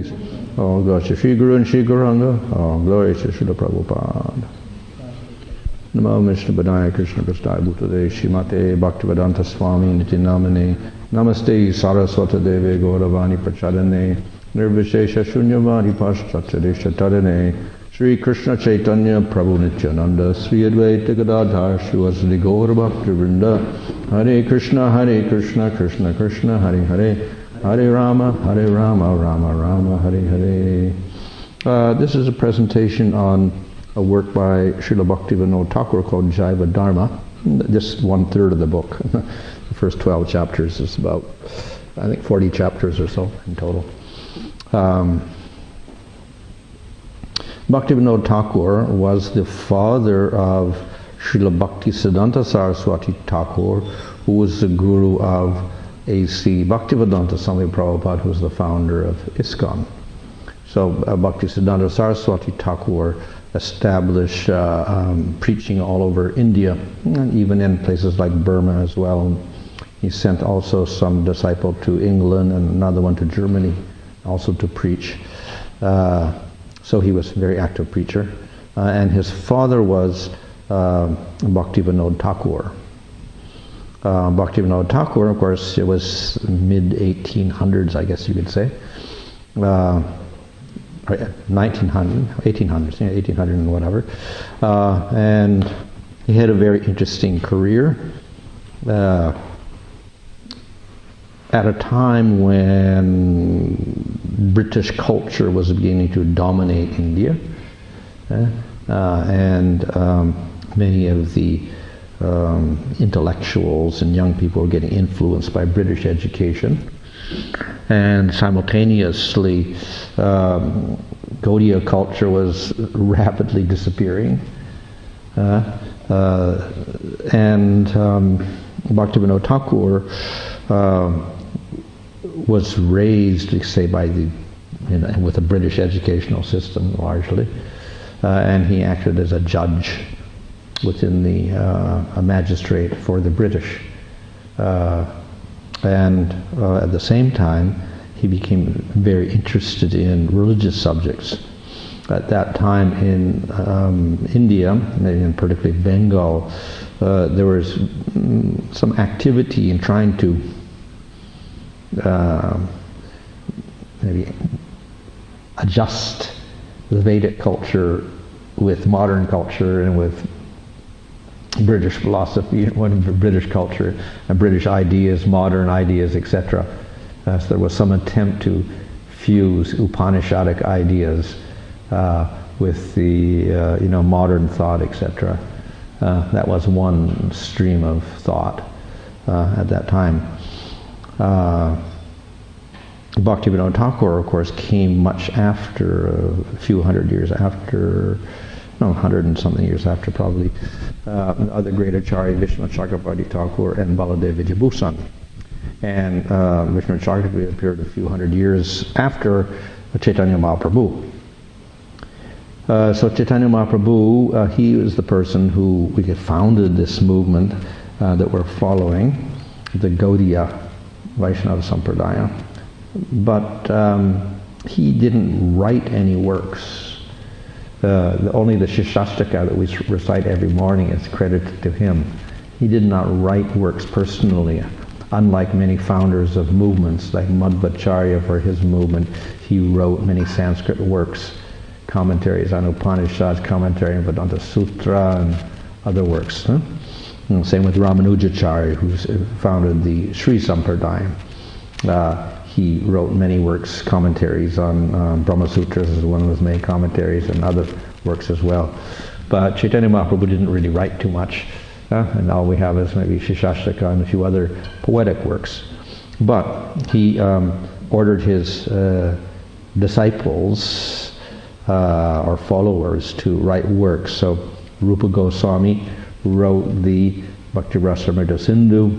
devotees. Oh, glory to Shri Guru and Shri Gauranga. Oh, glory to Srila Prabhupada. Namo Vishnu Padaya Krishna Prasthaya Bhutade Shrimate Bhaktivedanta Swami Niti Namane Namaste Saraswata Deve Gauravani Prachadane Nirvishesha Shunyavadi Paschatadesha Tadane Sri Krishna Chaitanya Prabhu Nityananda Sri Advaita Gadadhar Srivasadi Gaura Bhakti Vrinda Hare Krishna Krishna Krishna Hare Hare Hare Rama Rama Rama Hare Hare. This is a presentation on a work by Srila Bhaktivinoda Thakur called Jaiva Dharma. Just 1/3 of the book. The first 12 chapters is about, I think, 40 chapters or so in total. Bhaktivinoda Thakur was the father of Srila Bhaktisiddhanta Saraswati Thakur, who was the guru of A.C. Bhaktivedanta Swami Prabhupada, who was the founder of ISKCON. So Bhaktisiddhanta Saraswati Thakur established preaching all over India, and even in places like Burma as well. He sent also some disciple to England and another one to Germany, also to preach. So he was a very active preacher. And his father was Bhaktivinoda Thakur. Bhaktivinoda Thakur, of course, it was mid-1800s, I guess you could say. 1800 and whatever. And he had a very interesting career at a time when British culture was beginning to dominate India, and many of the intellectuals and young people were getting influenced by British education. And simultaneously, Gaudiya culture was rapidly disappearing. And Bhaktivinoda Thakur was raised, let's say, by with a British educational system largely, and he acted as a judge within a magistrate for the British. And at the same time, he became very interested in religious subjects. At that time in India, and particularly Bengal, there was some activity in trying to maybe adjust the Vedic culture with modern culture and with British philosophy, British culture, and British ideas, modern ideas, etc. So there was some attempt to fuse Upanishadic ideas with the modern thought, etc. That was one stream of thought at that time. Bhaktivinoda Thakur, of course, came much after, a few hundred years after, 100 and something years after probably, other great Acharya, Vishnu Chakravarti Thakur and Baladev Vijayabhusan. And Vishnu Chakravarti appeared a few hundred years after Chaitanya Mahaprabhu. So Chaitanya Mahaprabhu, he was the person who we founded this movement that we're following, the Gaudiya Vaishnava Sampradaya. But he didn't write any works. Only the Shishastaka that we recite every morning is credited to him. He did not write works personally, unlike many founders of movements like Madhvacharya for his movement. He wrote many Sanskrit works, commentaries on Upanishads, commentary on Vedanta Sutra, and other works. And same with Ramanujacharya, who founded the Sri Sampradaya. He wrote many works, commentaries on Brahma Sutras as one of his main commentaries, and other works as well. But Chaitanya Mahaprabhu didn't really write too much, and all we have is maybe Shishastaka and a few other poetic works. But he ordered his disciples or followers to write works. So Rupa Goswami wrote the Bhakti Rasamrita Sindhu.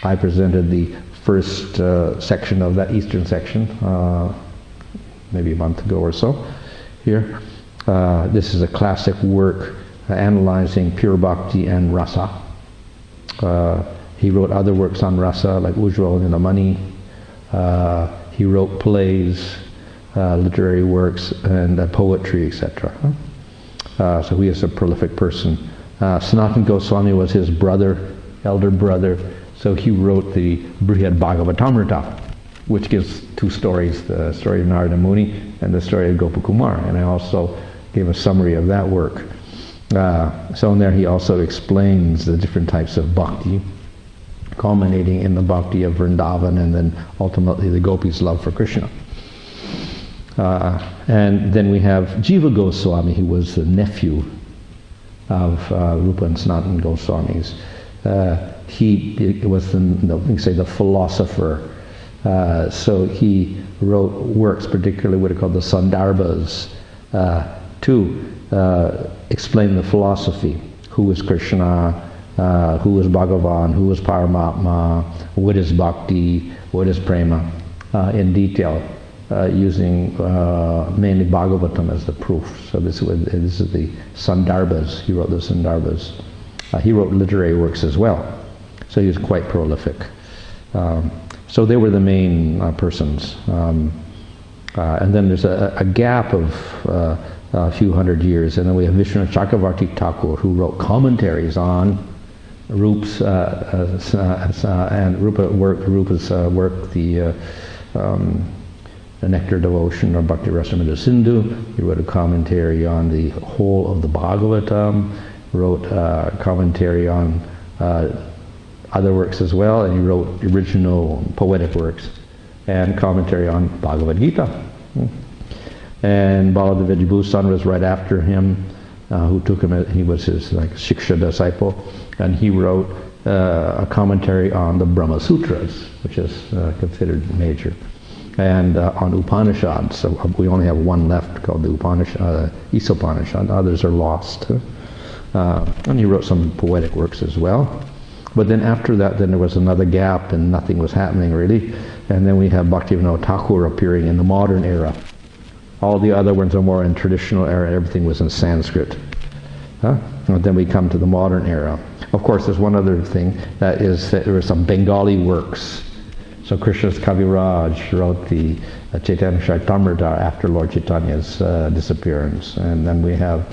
I presented the first section of that eastern section, maybe a month ago or so, here. This is a classic work analyzing pure bhakti and rasa. He wrote other works on rasa, like Ujjwal Ninamani. He wrote plays. literary works, and poetry, etc. So he is a prolific person. Sanatana Goswami was his brother, elder brother, so he wrote the Brihad Bhagavatamrita, which gives two stories, the story of Narada Muni and the story of Gopakumar, and I also gave a summary of that work. So in there he also explains the different types of bhakti, culminating in the bhakti of Vrindavan and then ultimately the gopis' love for Krishna. And then we have Jiva Goswami, who was the nephew of Rupa and Sanatana Goswamis. He was the philosopher. So he wrote works, particularly what are called the Sandarbhas, to explain the philosophy. Who is Krishna? Who is Bhagavan? Who is Paramatma? What is Bhakti? What is Prema? In detail, using mainly Bhagavatam as the proof. So this is the Sandarbhas. He wrote the Sandarbhas. He wrote literary works as well. So he was quite prolific. So they were the main persons. And then there's a gap of a few hundred years, and then we have Vishnu Chakravarti Thakur, who wrote commentaries on Rupa's and Rupa's work, the Nectar Devotion or Bhakti Rasamrita Sindhu. He wrote a commentary on the whole of the Bhagavatam, wrote a commentary on other works as well, and he wrote original poetic works and commentary on Bhagavad Gita. And Baladev Vibhusan was right after him, who took him, he was his Shiksha disciple, and he wrote a commentary on the Brahma Sutras, which is considered major, and on Upanishads. So we only have one left called the Isopanishad. Others are lost. And he wrote some poetic works as well. But then after that, then there was another gap and nothing was happening really. And then we have Bhaktivinoda Thakur appearing in the modern era. All the other ones are more in traditional era. Everything was in Sanskrit. And then we come to the modern era. Of course, there's one other thing, that is that there were some Bengali works. So Krishna's Kaviraj wrote the Chaitanya Charitamrita after Lord Chaitanya's disappearance. And then we have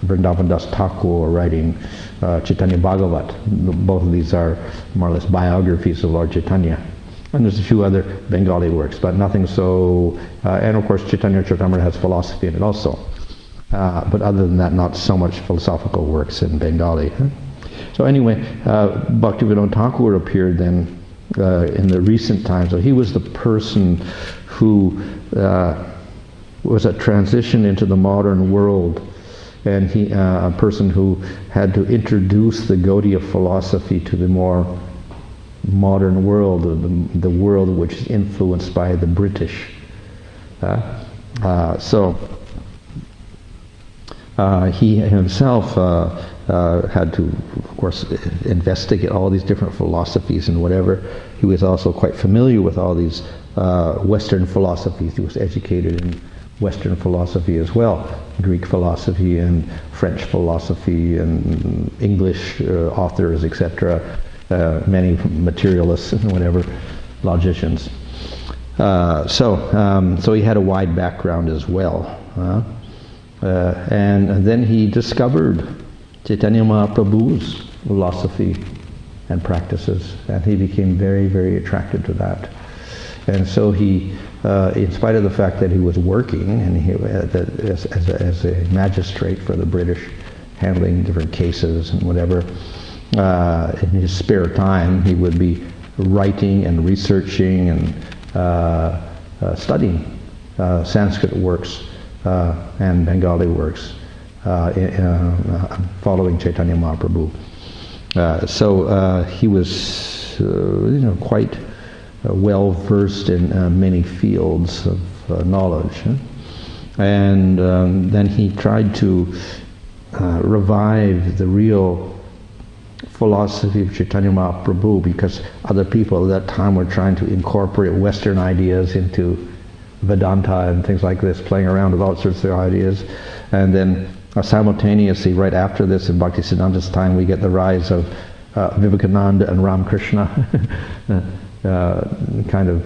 Vrindavan Das Thakur writing Chaitanya Bhagavat. Both of these are more or less biographies of Lord Chaitanya. And there's a few other Bengali works, but nothing so... and of course Chaitanya Charitamrita has philosophy in it also. But other than that, not so much philosophical works in Bengali. So anyway, Bhaktivinoda Thakur appeared then in the recent times. So he was the person who was a transition into the modern world, and he a person who had to introduce the Gaudiya philosophy to the more modern world, the world which is influenced by the British. So he himself had to, of course, investigate all these different philosophies and whatever. He was also quite familiar with all these Western philosophies. He was educated in Western philosophy as well, Greek philosophy and French philosophy and English authors, etc. Many materialists and whatever, logicians. So he had a wide background as well. And then he discovered Chaitanya Mahaprabhu's philosophy and practices, and he became very, very attracted to that. And so he, in spite of the fact that he was working and he, as a magistrate for the British, handling different cases and whatever, in his spare time he would be writing and researching and studying Sanskrit works and Bengali works, following Chaitanya Mahaprabhu. So he was, quite well versed in many fields of knowledge, and then he tried to revive the real philosophy of Chaitanya Mahaprabhu, because other people at that time were trying to incorporate Western ideas into Vedanta and things like this, playing around with all sorts of ideas. And then simultaneously, right after this, in Bhaktisiddhanta's time, we get the rise of Vivekananda and Ramakrishna. kind of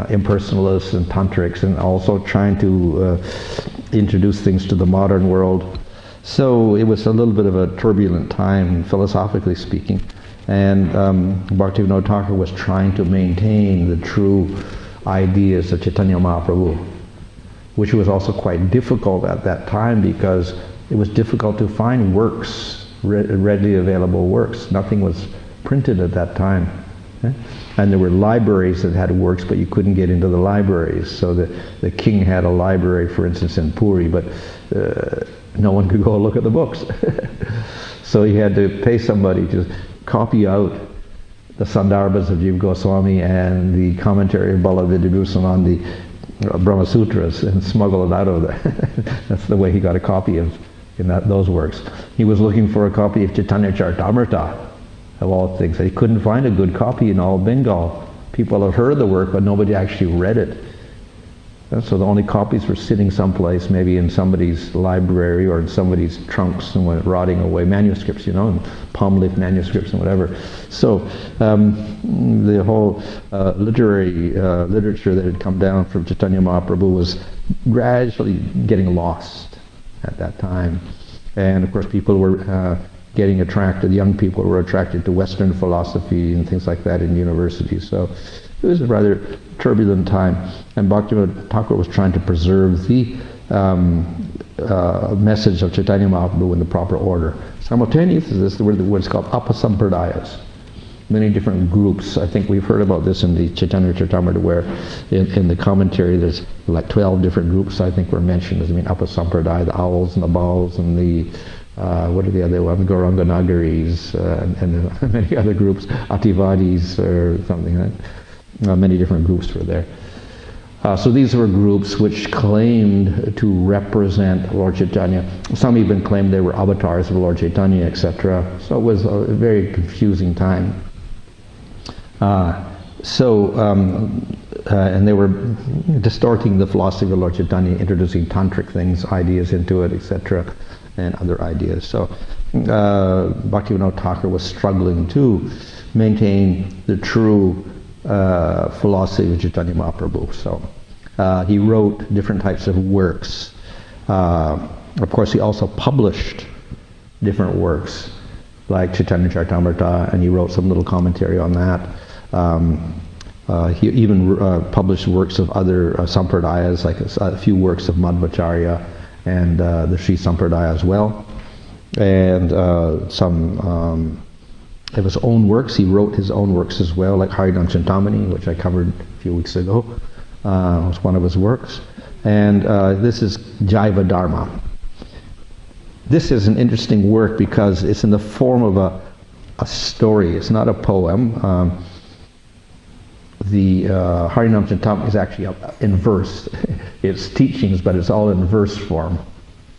impersonalists and tantrics, and also trying to introduce things to the modern world. So it was a little bit of a turbulent time, philosophically speaking. And Bhaktivinoda Thakur was trying to maintain the true ideas of Chaitanya Mahaprabhu, which was also quite difficult at that time because it was difficult to find works, readily available works. Nothing was printed at that time. And there were libraries that had works, but you couldn't get into the libraries. So the king had a library, for instance, in Puri, but no one could go look at the books. So he had to pay somebody to copy out the Sandarbhas of Jiva Goswami and the commentary of Balavidibhusan on the Brahma Sutras and smuggle it out of there. That's the way he got a copy of those works. He was looking for a copy of Chaitanya Charitamrita, of all things. He couldn't find a good copy in all Bengal. People have heard the work, but nobody actually read it. And so the only copies were sitting someplace, maybe in somebody's library or in somebody's trunks and went rotting away. Manuscripts, and palm leaf manuscripts and whatever. So the whole literature that had come down from Chaitanya Mahaprabhu was gradually getting lost at that time. And of course people were getting attracted, young people were attracted to Western philosophy and things like that in universities. So it was a rather turbulent time, and Bhaktivinoda Thakur was trying to preserve the message of Chaitanya Mahaprabhu in the proper order. Simultaneous to this, there were what's called Apasampradayas, many different groups. I think we've heard about this in the Chaitanya Charitamrita, where in the commentary there's like 12 different groups I think were mentioned. Apasampradaya, the owls and the balls and the what are the other ones? Gauranga Nagaris and many other groups, Ativadis or something like that. Many different groups were there. So these were groups which claimed to represent Lord Chaitanya. Some even claimed they were avatars of Lord Chaitanya, etc. So it was a very confusing time. And they were distorting the philosophy of Lord Chaitanya, introducing tantric things, ideas into it, etc., and other ideas. So Bhaktivinoda Thakur was struggling to maintain the true philosophy of Chaitanya Mahaprabhu. So he wrote different types of works. Of course, he also published different works, like Chaitanya Charitamrita, and he wrote some little commentary on that. He even published works of other sampradayas, like a few works of Madhvacharya and the Sri Sampradaya as well, and some of his own works. He wrote his own works as well, like Harinam Chintamani, which I covered a few weeks ago, was one of his works. And this is Jaiva Dharma. This is an interesting work because it's in the form of a story. It's not a poem. The Harinam Chintamani is actually in verse. It's teachings, but it's all in verse form,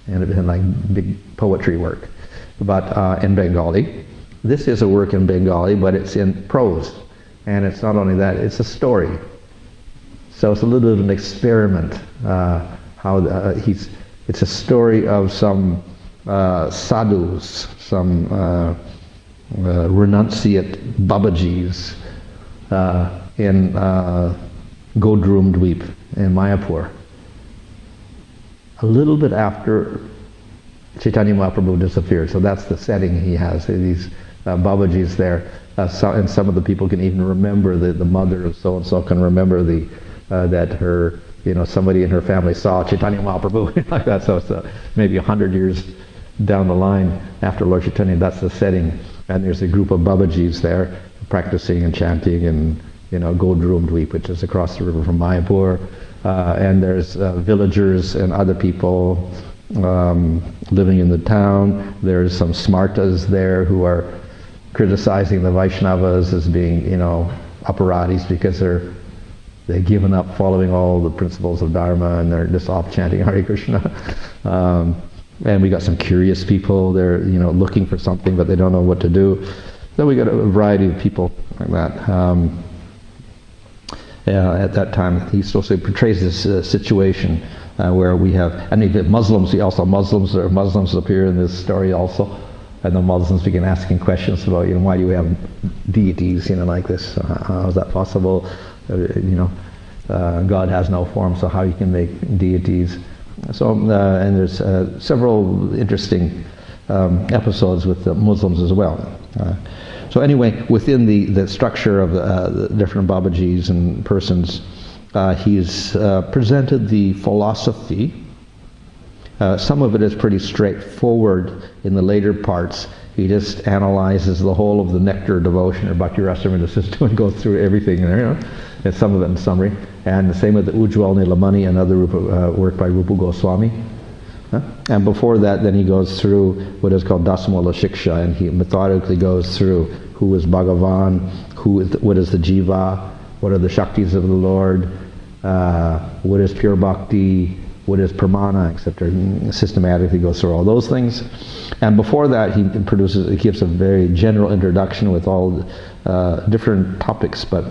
and in like big poetry work. But in Bengali, this is a work in Bengali, but it's in prose, and it's not only that; it's a story. So it's a little bit of an experiment. It's a story of some sadhus, some renunciate Babajis in Godrum Dweep in Mayapur. A little bit after Chaitanya Mahaprabhu disappeared, so that's the setting he has. These Babajis there, and some of the people can even remember the mother of so and so can remember that her, somebody in her family saw Chaitanya Mahaprabhu like that. So it's maybe 100 years down the line after Lord Chaitanya. That's the setting, and there's a group of Babajis there practicing and chanting in Godrum Dweep, which is across the river from Mayapur, and there's villagers and other people living in the town. There's some smartas there who are criticizing the Vaishnavas as being, apparatis because they've given up following all the principles of Dharma and they're just off chanting Hare Krishna. And we got some curious people. They're looking for something, but they don't know what to do. So we got a variety of people like that. At that time, he also portrays this situation where we have, and Muslims. Muslims appear in this story also. And the Muslims begin asking questions about, why do you have deities, like this? How is that possible? God has no form, so how you can make deities? So, and there's several interesting episodes with the Muslims as well. So anyway, within the structure of the different Babajis and persons, he's presented the philosophy. Some of it is pretty straightforward. In the later parts, he just analyzes the whole of the nectar devotion or Bhakti Rasamrita system and goes through everything there, and some of it in summary. And the same with the Ujjwal Nilamani, another work by Rupa Goswami. And before that, then he goes through what is called Dasamula Shiksha, and he methodically goes through who is Bhagavan, what is the Jiva, what are the Shaktis of the Lord, what is pure Bhakti, what is Pramana, etc. Systematically goes through all those things. And before that, he gives a very general introduction with all different topics, but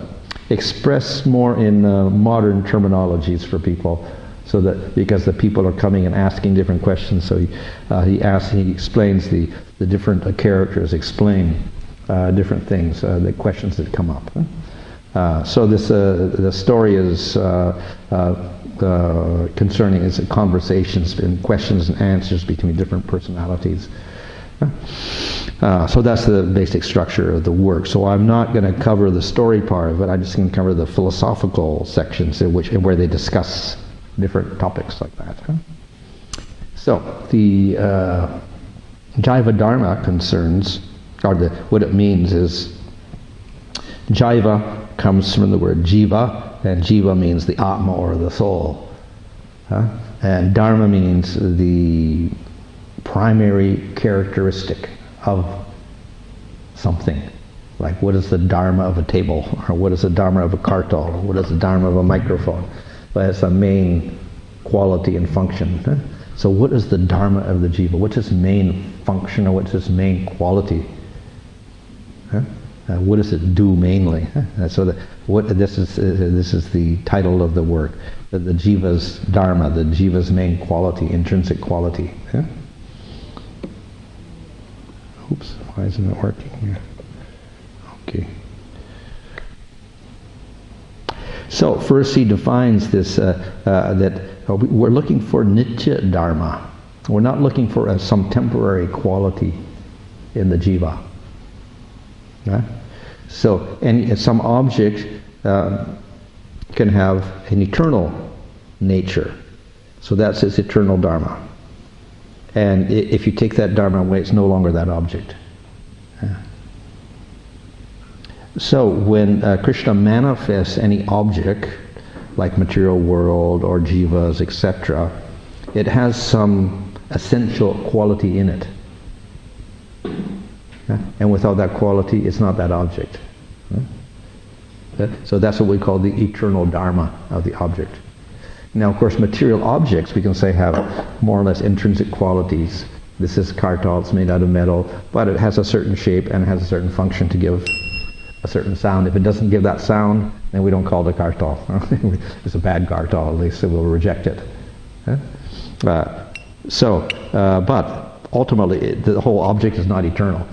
expressed more in modern terminologies for people, so that because the people are coming and asking different questions, so he explains the different characters, explain different things, the questions that come up. So the story is concerning is conversations and questions and answers between different personalities. So that's the basic structure of the work. So I'm not going to cover the story part of it. I'm just going to cover the philosophical sections where they discuss different topics like that. So the Jaiva Dharma concerns, or what it means is, Jaiva comes from the word Jiva, and Jiva means the Atma or the soul. And Dharma means the primary characteristic of something. Like, what is the Dharma of a table? Or what is the Dharma of a kartal? Or what is the Dharma of a microphone? But it's a main quality and function. So what is the Dharma of the Jiva? What's its main function, or what's its main quality? What does it do mainly? So this is the title of the work, the Jiva's Dharma, the Jiva's main quality, intrinsic quality. Oops, why isn't it working here? Okay. So first he defines this, that we're looking for Nitya Dharma. We're not looking for some temporary quality in the Jiva. So some object can have an eternal nature. So that's its eternal Dharma. And if you take that Dharma away, it's no longer that object. So when Krishna manifests any object, like material world or jivas, etc., it has some essential quality in it. And without that quality, it's not that object. So that's what we call the eternal Dharma of the object. Now, of course, material objects, we can say, have more or less intrinsic qualities. This is kartal, it's made out of metal, but it has a certain shape and has a certain function to give a certain sound. If it doesn't give that sound, then we don't call it a kartal. It's a bad kartal, at least, so we'll reject it. But ultimately, the whole object is not eternal.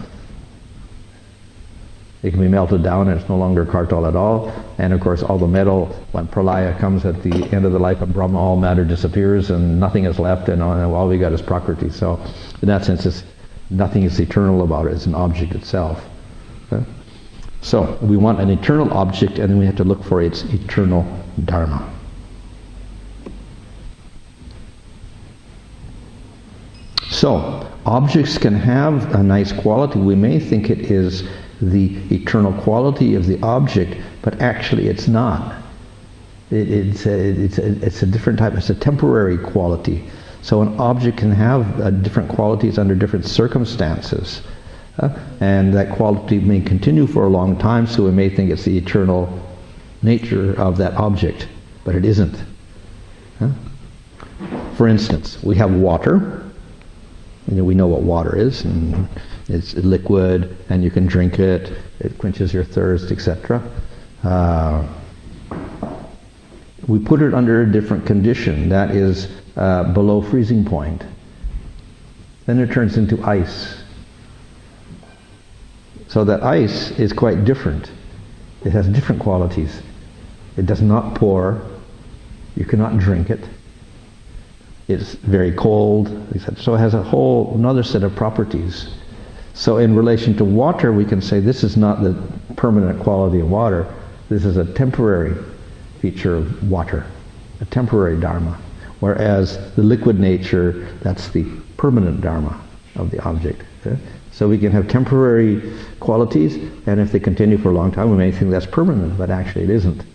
It can be melted down and it's no longer kartal at all. And of course, all the metal, when pralaya comes at the end of the life of Brahma, all matter disappears and nothing is left, and all we got is prakriti. So in that sense, nothing is eternal about it. It's an object itself. So we want an eternal object, and then we have to look for its eternal Dharma. So objects can have a nice quality. We may think it is the eternal quality of the object, but actually it's not. It's a different type. It's a temporary quality. So an object can have different qualities under different circumstances, and that quality may continue for a long time. So we may think it's the eternal nature of that object, but it isn't. For instance, we have water. We know what water is, and it's liquid, and you can drink it. It quenches your thirst, etc. We put it under a different condition, that is below freezing point. Then it turns into ice. So that ice is quite different. It has different qualities. It does not pour. You cannot drink it. It's very cold. So it has a whole another set of properties. So in relation to water, we can say this is not the permanent quality of water. This is a temporary feature of water, a temporary dharma. Whereas the liquid nature, that's the permanent dharma of the object. Okay? So we can have temporary qualities, and if they continue for a long time, we may think that's permanent, but actually it isn't.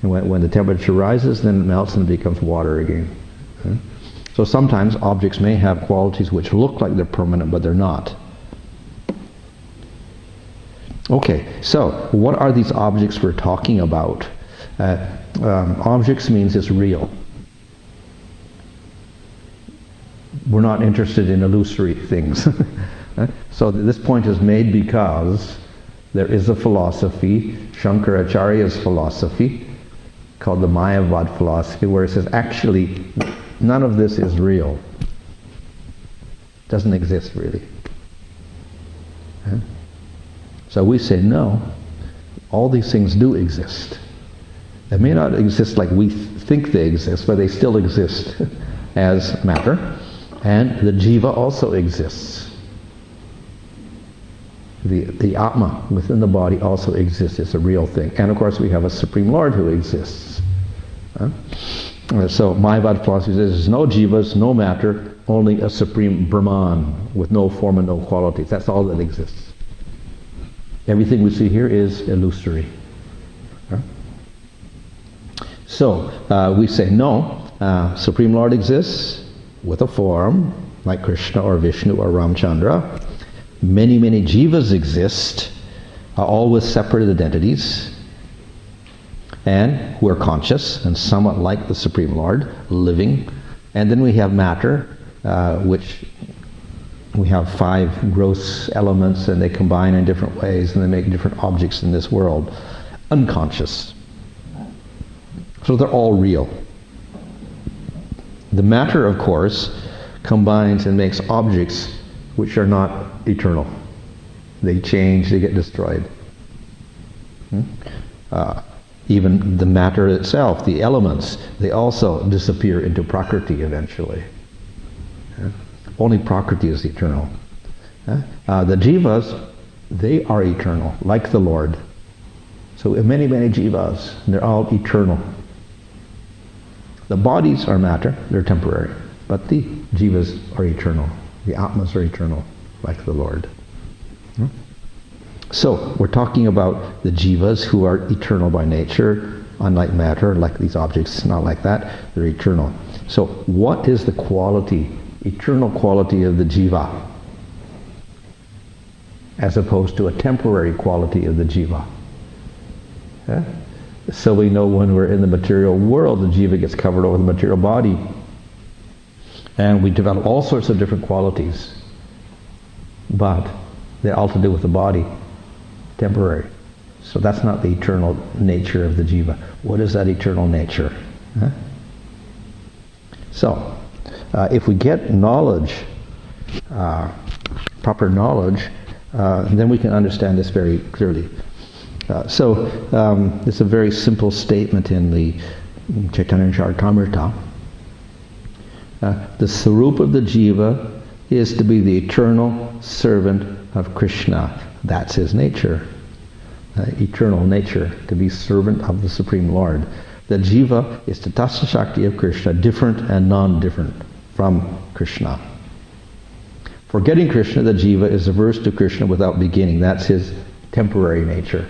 And when the temperature rises, then it melts and it becomes water again. Okay? So sometimes objects may have qualities which look like they're permanent, but they're not. Okay, so what are these objects we're talking about? Objects means it's real. We're not interested in illusory things. So this point is made because there is a philosophy, Shankaracharya's philosophy, called the Mayavad philosophy, where it says actually none of this is real. It doesn't exist really. So we say no, all these things do exist. They may not exist like we think they exist, but they still exist as matter. And the Jiva also exists. The Atma within the body also exists. It's a real thing. And of course we have a Supreme Lord who exists. So Mayavad philosophy says there's no Jivas, no matter, only a Supreme Brahman with no form and no qualities. That's all that exists. Everything we see here is illusory. So we say no, Supreme Lord exists with a form like Krishna or Vishnu or Ramchandra. Many, many jivas exist, all with separate identities, and who are conscious and somewhat like the Supreme Lord, living. And then we have matter, which we have 5 gross elements, and they combine in different ways, and they make different objects in this world. Unconscious. So they're all real. The matter, of course, combines and makes objects which are not eternal. They change, they get destroyed. Even the matter itself, the elements, they also disappear into Prakriti eventually. Only Prakriti is eternal. The Jivas, they are eternal, like the Lord. So many, many Jivas, they're all eternal. The bodies are matter, they're temporary, but the Jivas are eternal. The Atmas are eternal, like the Lord. So we're talking about the Jivas who are eternal by nature, unlike matter, like these objects, not like that, they're eternal. So what is the quality, eternal quality of the Jiva, as opposed to a temporary quality of the Jiva? So we know when we're in the material world, the Jiva gets covered over the material body, and we develop all sorts of different qualities, but they're all to do with the body, temporary. So that's not the eternal nature of the Jiva. What is that eternal nature? So, if we get knowledge, proper knowledge, then we can understand this very clearly. It's a very simple statement in the Chaitanya Charitamrita. The Sarupa of the Jiva is to be the eternal servant of Krishna. That's his nature, eternal nature, to be servant of the Supreme Lord. The Jiva is Tatastha Shakti of Krishna, different and non-different from Krishna. Forgetting Krishna, the Jiva is averse to Krishna without beginning. That's his temporary nature.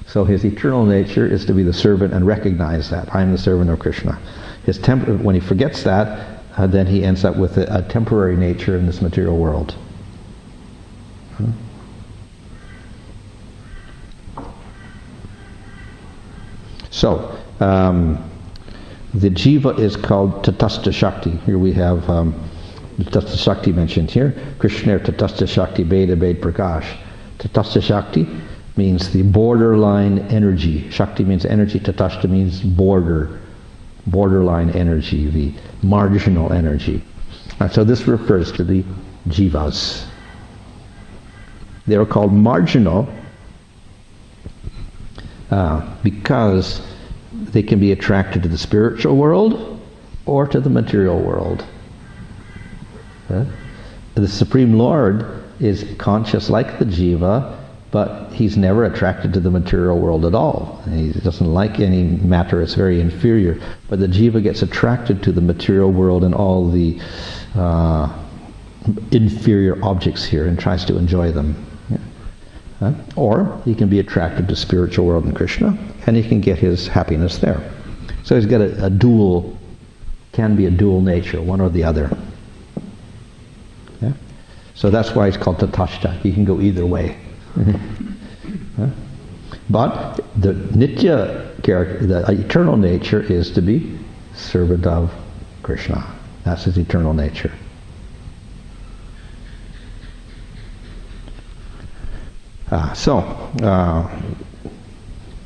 So his eternal nature is to be the servant and recognize that. I am the servant of Krishna. When he forgets that, then he ends up with a temporary nature in this material world. So, the Jiva is called Tatastha Shakti. Here we have Tatastha Shakti mentioned here. Krishna Tatastha Shakti Beda Bed Prakash. Tatastha Shakti means the borderline energy. Shakti means energy. Tatastha means borderline energy, the marginal energy. So this refers to the Jivas. They are called marginal because they can be attracted to the spiritual world or to the material world. The Supreme Lord is conscious like the Jiva, but he's never attracted to the material world at all. He doesn't like any matter, it's very inferior. But the Jiva gets attracted to the material world and all the inferior objects here and tries to enjoy them. Or he can be attracted to spiritual world and Krishna, and he can get his happiness there. So he's got a dual, can be a dual nature, one or the other. So that's why it's called tatashta. He can go either way. But the nitya character, the eternal nature, is to be servant of Krishna. That's his eternal nature.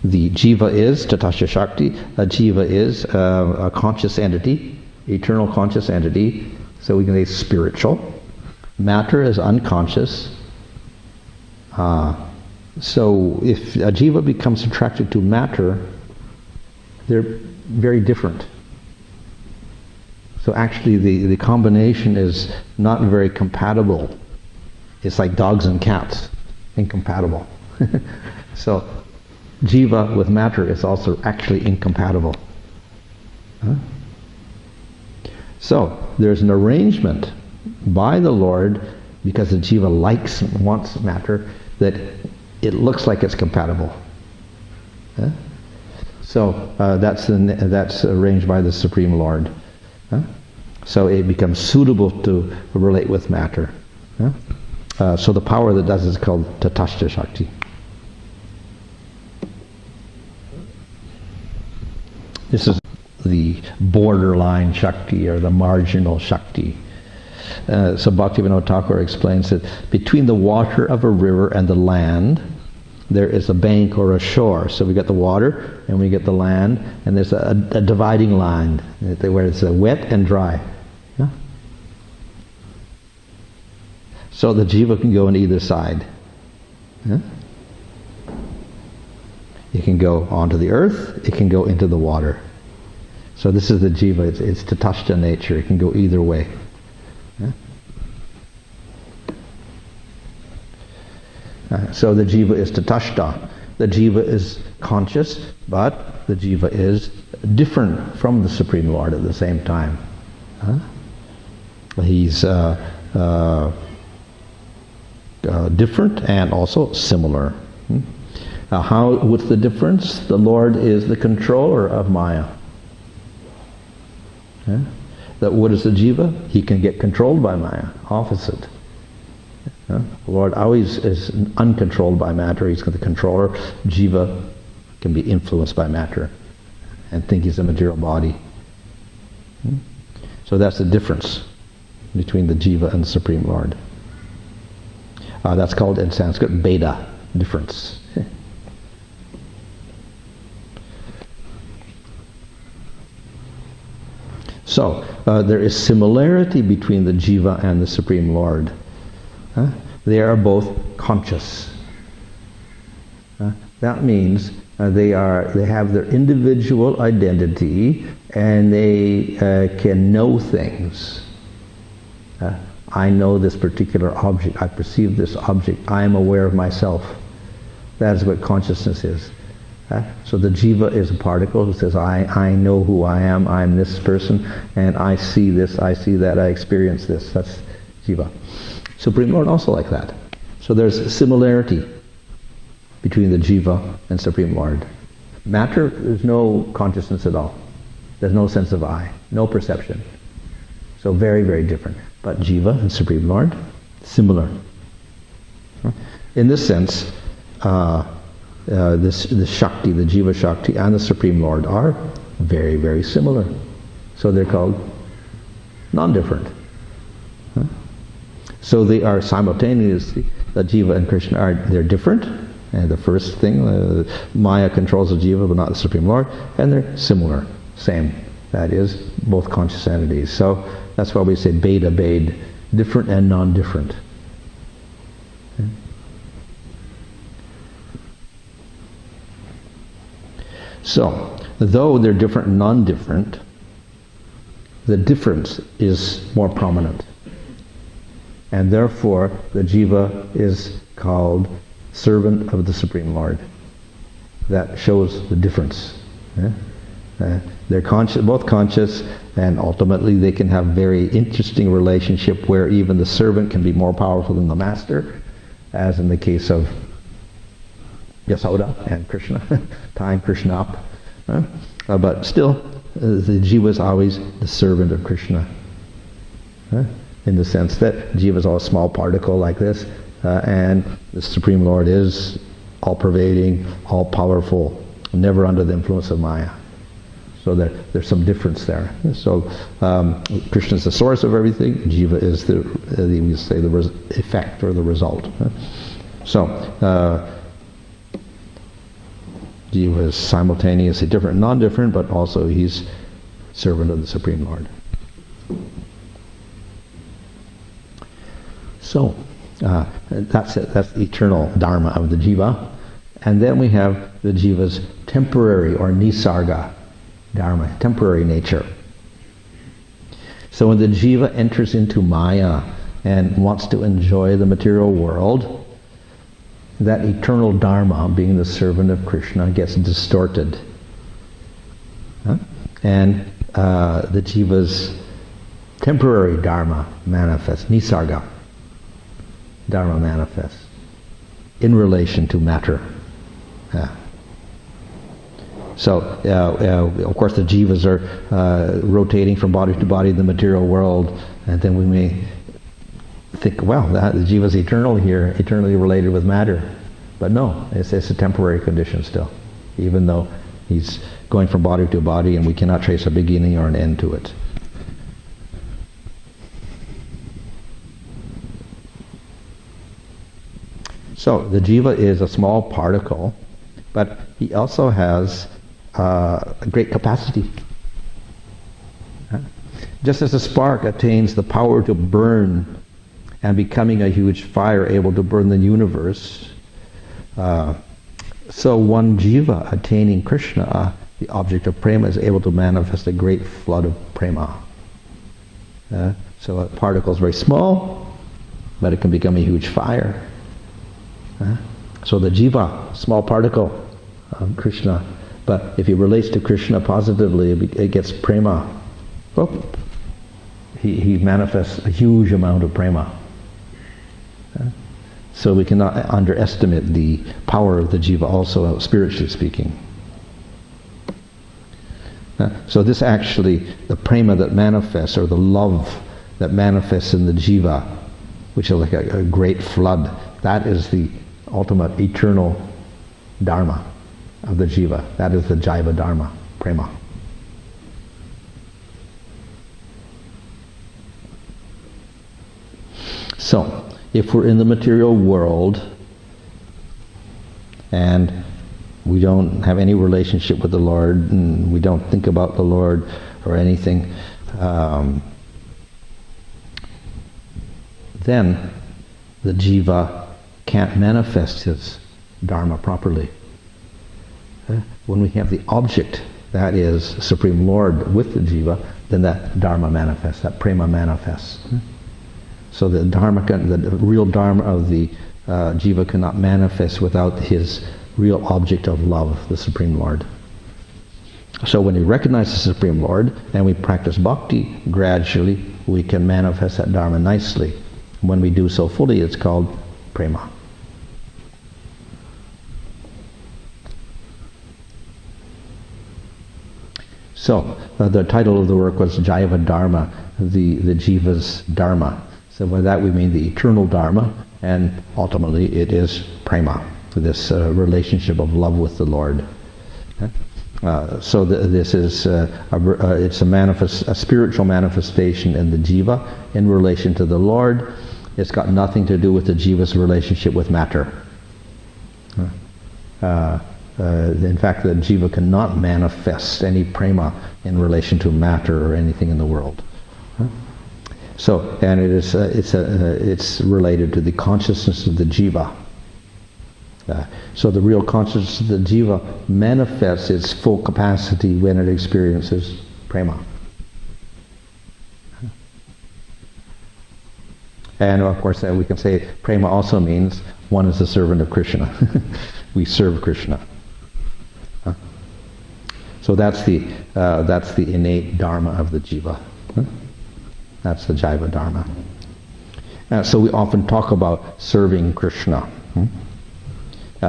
The Jiva is Tatashta Shakti. A Jiva is a conscious entity, eternal conscious entity. So we can say spiritual. Matter is unconscious. So if a Jiva becomes attracted to matter, they're very different. So actually the combination is not very compatible. It's like dogs and cats, incompatible. So Jiva with matter is also actually incompatible. So there's an arrangement by the Lord, because the Jiva likes and wants matter, that it looks like it's compatible. So that's arranged by the Supreme Lord. So it becomes suitable to relate with matter. So the power that does is called Tatashta Shakti. This is the borderline Shakti, or the marginal Shakti. So Bhaktivinoda Thakur explains that between the water of a river and the land, there is a bank or a shore. So we get the water and we get the land, and there's a dividing line where it's wet and dry. So the Jiva can go on either side. It can go onto the earth, it can go into the water. So this is the Jiva, it's Tatashta nature, it can go either way. So the Jiva is Tatashta. The Jiva is conscious, but the Jiva is different from the Supreme Lord at the same time. He's different and also similar. What's the difference? The Lord is the controller of Maya. What is the Jiva? He can get controlled by Maya, opposite. The Lord always is uncontrolled by matter, he's the controller. Jiva can be influenced by matter and think he's a material body. So that's the difference between the Jiva and the Supreme Lord. That's called in Sanskrit Bheda, difference. So there is similarity between the Jiva and the Supreme Lord. They are both conscious. That means they have their individual identity, and they can know things. I know this particular object, I perceive this object, I am aware of myself. That is what consciousness is. So the Jiva is a particle who says, I know who I am this person, and I see this, I see that, I experience this. That's Jiva. Supreme Lord also like that. So there's a similarity between the Jiva and Supreme Lord. Matter, there's no consciousness at all. There's no sense of I, no perception. So very, very different. But Jiva and Supreme Lord, similar. In this sense, this Shakti, the Jiva Shakti, and the Supreme Lord are very, very similar. So they're called non-different. So they are simultaneously, the Jiva and Krishna they're different. And the first thing, Maya controls the Jiva but not the Supreme Lord, and they're similar, same. That is, both conscious entities. So that's why we say Bheda Bhed, different and non-different. So, though they're different and non-different, the difference is more prominent. And therefore, the Jiva is called servant of the Supreme Lord. That shows the difference. They're conscious, both conscious, and ultimately they can have very interesting relationship where even the servant can be more powerful than the master, as in the case of Yasoda and Krishna, tying Krishna up. But still, the Jiva is always the servant of Krishna. In the sense that Jiva is all a small particle like this, and the Supreme Lord is all-pervading, all-powerful, never under the influence of Maya. So there's some difference there. So Krishna is the source of everything. Jiva is the effect or the result. So Jiva is simultaneously different and non-different, but also he's servant of the Supreme Lord. So that's it. That's the eternal dharma of the Jiva. And then we have the Jiva's temporary or nisarga dharma, temporary nature. So when the Jiva enters into Maya and wants to enjoy the material world, that eternal dharma, being the servant of Krishna, gets distorted. And the Jiva's temporary dharma manifests, nisarga dharma manifests, in relation to matter. So, of course, the Jivas are rotating from body to body in the material world, and then we may think, well, the Jiva is eternal here, eternally related with matter. But no, it's a temporary condition still, even though he's going from body to body and we cannot trace a beginning or an end to it. So the Jiva is a small particle, but he also has a great capacity. Just as a spark attains the power to burn and becoming a huge fire able to burn the universe, so one Jiva attaining Krishna, the object of Prema, is able to manifest a great flood of Prema. So a particle is very small, but it can become a huge fire. So the Jiva, small particle of Krishna, but if he relates to Krishna positively, it gets Prema. He manifests a huge amount of Prema. So we cannot underestimate the power of the Jiva also, spiritually speaking. So this actually, the Prema that manifests, or the love that manifests in the Jiva, which is like a great flood, that is the ultimate eternal dharma of the Jiva. That is the Jaiva Dharma, Prema. So, if we're in the material world and we don't have any relationship with the Lord and we don't think about the Lord or anything, then the Jiva can't manifest his dharma properly. When we have the object, that is Supreme Lord with the Jiva, then that dharma manifests, that Prema manifests. So the real dharma of the Jiva cannot manifest without his real object of love, the Supreme Lord. So when we recognize the Supreme Lord and we practice bhakti, gradually we can manifest that dharma nicely. When we do so fully, it's called Prema. So the title of the work was Jaiva Dharma, the Jiva's Dharma. So by that we mean the eternal Dharma, and ultimately it is Prema, this relationship of love with the Lord. So this is it's a spiritual manifestation in the Jiva in relation to the Lord. It's got nothing to do with the Jiva's relationship with matter. In fact, the Jiva cannot manifest any Prema in relation to matter or anything in the world. So, and it's related to the consciousness of the Jiva. So the real consciousness of the jiva manifests its full capacity when it experiences prema. And of course we can say prema also means one is a servant of Krishna. We serve Krishna. So that's the innate dharma of the jiva. That's the Jaiva Dharma. So we often talk about serving Krishna.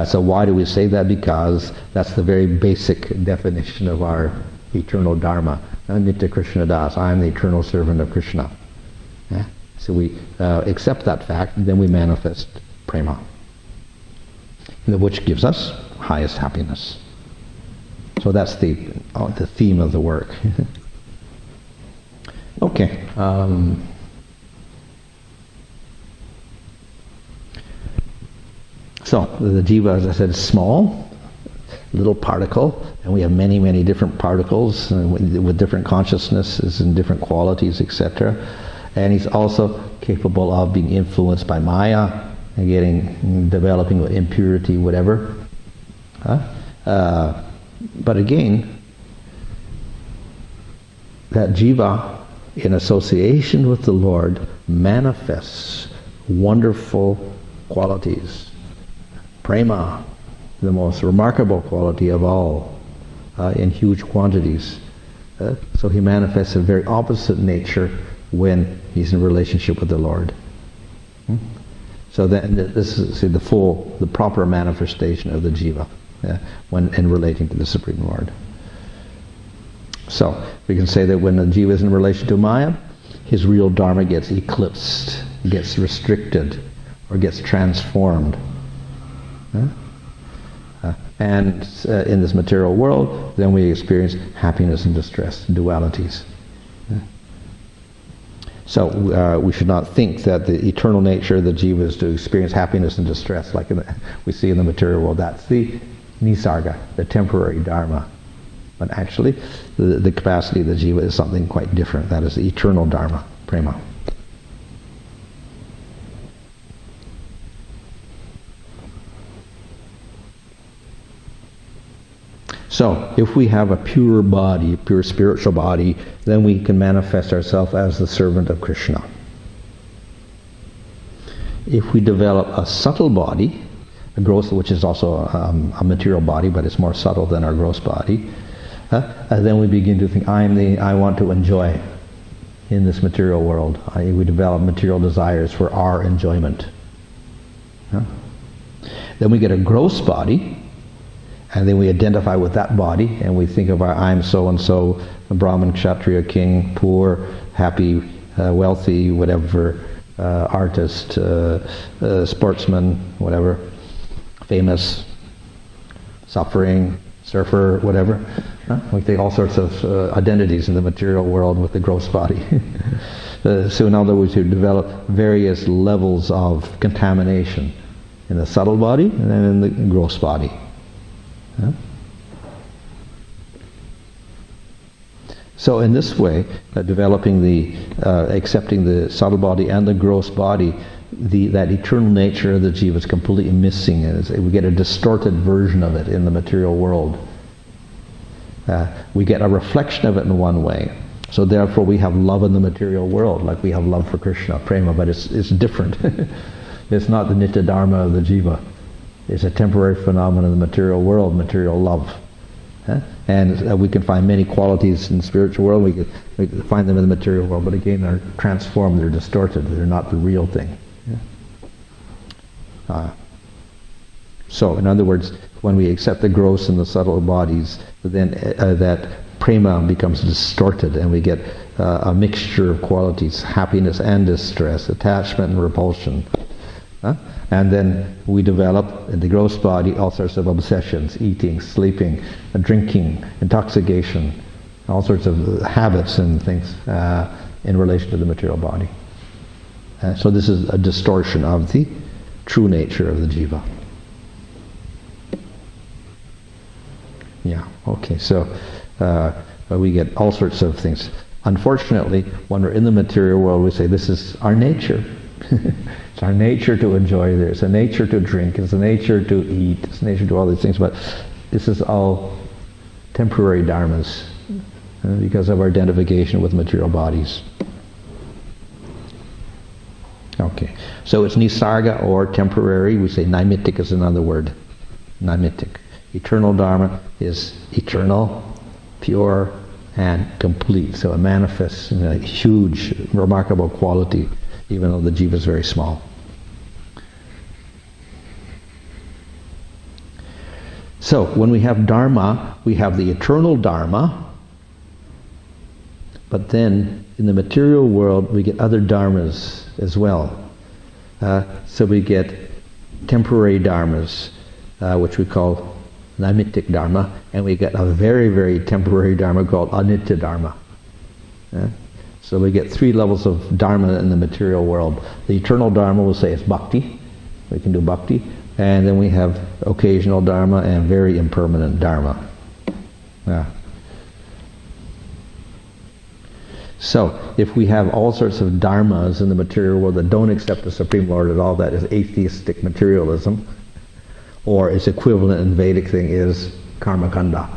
So why do we say that? Because that's the very basic definition of our eternal dharma. Nitya Krishna Das, I am the eternal servant of Krishna. So we accept that fact, and then we manifest prema, which gives us highest happiness. So that's the theme of the work. Okay. So the jiva, as I said, is small, little particle, and we have many, many different particles with different consciousnesses and different qualities, etc. And he's also capable of being influenced by maya and developing with impurity, whatever. But again, that jiva, in association with the Lord, manifests wonderful qualities. Prema, the most remarkable quality of all, in huge quantities. So he manifests a very opposite nature when he's in relationship with the Lord. So then this is the proper manifestation of the jiva when in relating to the Supreme Lord. So we can say that when the jiva is in relation to Maya, his real dharma gets eclipsed, gets restricted, or gets transformed. And in this material world, then we experience happiness and distress, dualities. So we should not think that the eternal nature of the jiva is to experience happiness and distress like we see in the material world. That's the nisarga, the temporary dharma. But actually, the capacity of the jiva is something quite different. That is the eternal dharma, prema. So, if we have a pure body, a pure spiritual body, then we can manifest ourselves as the servant of Krishna. If we develop a subtle body, a gross, which is also a material body, but it's more subtle than our gross body, then we begin to think, I want to enjoy in this material world. We develop material desires for our enjoyment. Then we get a gross body, and then we identify with that body, and we think of I'm so-and-so, a Brahmin, Kshatriya, king, poor, happy, wealthy, whatever, artist, sportsman, whatever, famous, suffering, surfer, whatever. We take all sorts of identities in the material world with the gross body. So in other words, we develop various levels of contamination in the subtle body and then in the gross body. So in this way, developing accepting the subtle body and the gross body, that eternal nature of the jiva is completely missing. We get a distorted version of it in the material world. We get a reflection of it in one way. So therefore we have love in the material world, like we have love for Krishna, prema, but it's different. It's not the nitya dharma of the jiva. It's a temporary phenomenon in the material world, material love. And we can find many qualities in the spiritual world, we can find them in the material world, but again they're transformed, they're distorted, they're not the real thing. So in other words, when we accept the gross and the subtle bodies, then that prema becomes distorted and we get a mixture of qualities, happiness and distress, attachment and repulsion. And then we develop in the gross body all sorts of obsessions, eating, sleeping, drinking, intoxication, all sorts of habits and things in relation to the material body. So this is a distortion of the true nature of the jiva. Yeah, okay, so we get all sorts of things. Unfortunately, when we're in the material world, we say this is our nature. It's our nature to enjoy this. It's a nature to drink. It's a nature to eat. It's a nature to do all these things. But this is all temporary dharmas because of our identification with material bodies. Okay. So it's nisarga or temporary. We say naimittik is another word. Naimittik. Eternal dharma is eternal, pure, and complete. So it manifests in a huge, remarkable quality, even though the jiva is very small. So when we have dharma, we have the eternal dharma, but then in the material world we get other dharmas as well. So we get temporary dharmas, which we call naimittik dharma, and we get a very, very temporary dharma called anitya dharma. So we get three levels of dharma in the material world. The eternal dharma, we'll say, is bhakti. We can do bhakti. And then we have occasional dharma and very impermanent dharma. So if we have all sorts of dharmas in the material world that don't accept the Supreme Lord at all, that is atheistic materialism, or its equivalent in Vedic thing is karma kanda.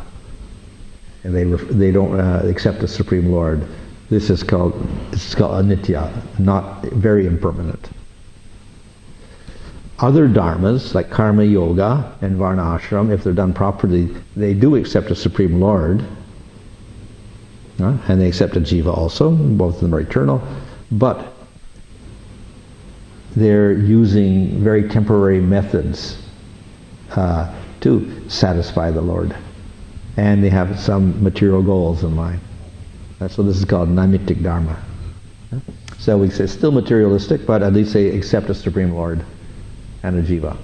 And they don't accept the Supreme Lord. This is called anitya, not very impermanent. Other dharmas, like karma yoga and varna ashram, if they're done properly, they do accept the Supreme Lord. And they accept a jiva also. Both of them are eternal. But they're using very temporary methods to satisfy the Lord. And they have some material goals in mind. So this is called naimittik dharma. So we say still materialistic, but at least they accept a Supreme Lord and a jiva.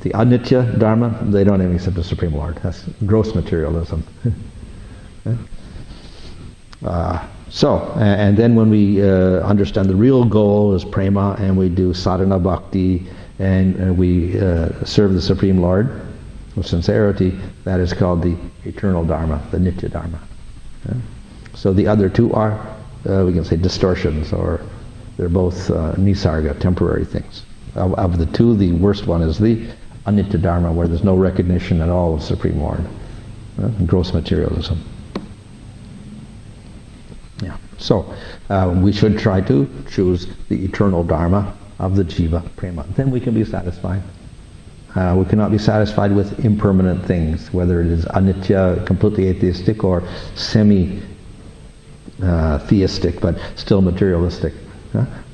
The anitya dharma, they don't even accept the Supreme Lord. That's gross materialism. And then when we understand the real goal is prema, and we do sadhana bhakti, and we serve the Supreme Lord with sincerity, that is called the eternal dharma, the nitya dharma. So the other two are, we can say, distortions, or they're both nisarga, temporary things. Of the two, the worst one is the anitya dharma, where there's no recognition at all of Supreme Lord. Gross materialism. Yeah. So we should try to choose the eternal dharma of the jiva prema. Then we can be satisfied. We cannot be satisfied with impermanent things, whether it is anitya, completely atheistic, or semi-theistic, but still materialistic.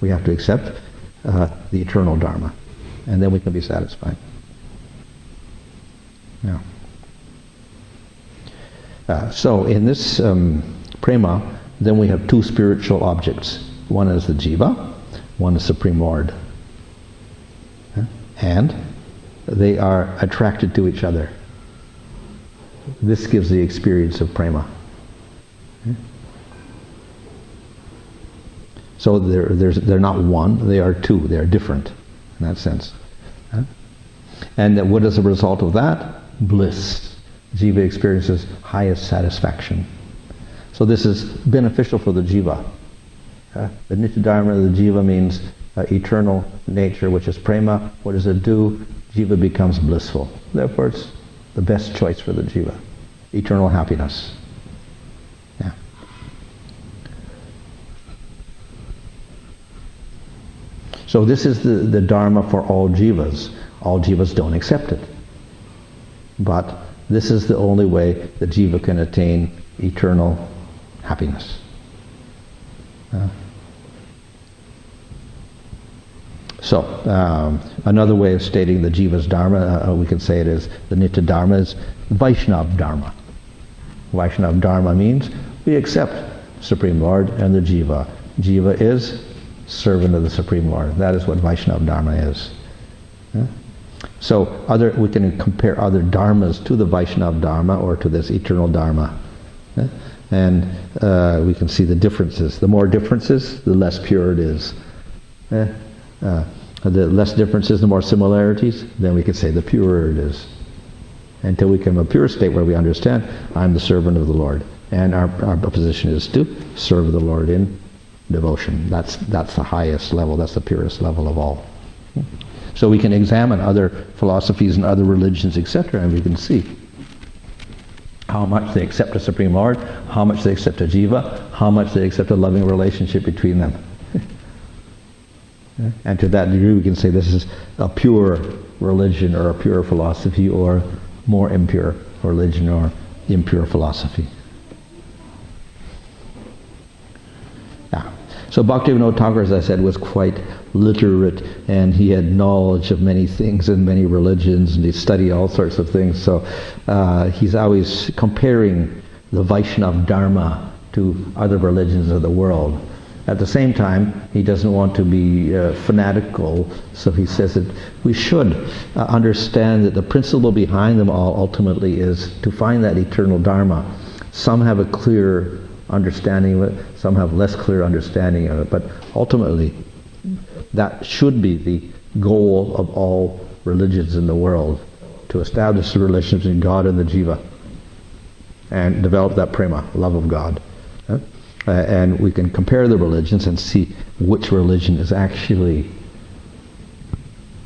We have to accept the eternal dharma, and then we can be satisfied. Yeah. So in this prema, then we have two spiritual objects. One is the jiva, one is Supreme Lord. And they are attracted to each other. This gives the experience of prema. So they're not one, they are two, they are different in that sense. And what is the result of that? Bliss. Jiva experiences highest satisfaction. So this is beneficial for the jiva. The nitya dharma of the jiva means eternal nature, which is prema. What does it do? Jiva becomes blissful. Therefore it's the best choice for the jiva. Eternal happiness. Yeah. So this is the dharma for all jivas. All jivas don't accept it. But this is the only way the jiva can attain eternal happiness. So another way of stating the jiva's dharma, we can say it is the nitya dharma is Vaishnava Dharma. Vaishnava Dharma means we accept Supreme Lord and the jiva. Jiva is servant of the Supreme Lord. That is what Vaishnava Dharma is. So we can compare other dharmas to the Vaishnava Dharma or to this eternal dharma. And we can see the differences. The more differences, the less pure it is. The less differences, the more similarities, then we can say the purer it is. Until we come to a pure state where we understand, I'm the servant of the Lord. And our position is to serve the Lord in devotion. That's the highest level, that's the purest level of all. So we can examine other philosophies and other religions, etc., and we can see how much they accept a Supreme Lord, how much they accept a Jiva, how much they accept a loving relationship between them. And to that degree we can say this is a pure religion or a pure philosophy, or more impure religion or impure philosophy. Yeah. So Bhaktivinoda Thakur, as I said, was quite literate, and he had knowledge of many things and many religions, and he studied all sorts of things. So he's always comparing the Vaishnava Dharma to other religions of the world. At the same time, he doesn't want to be fanatical, so he says that we should understand that the principle behind them all ultimately is to find that eternal Dharma. Some have a clear understanding of it, some have less clear understanding of it, but ultimately that should be the goal of all religions in the world, to establish the relationship between God and the Jiva and develop that Prema, love of God. And we can compare the religions and see which religion is actually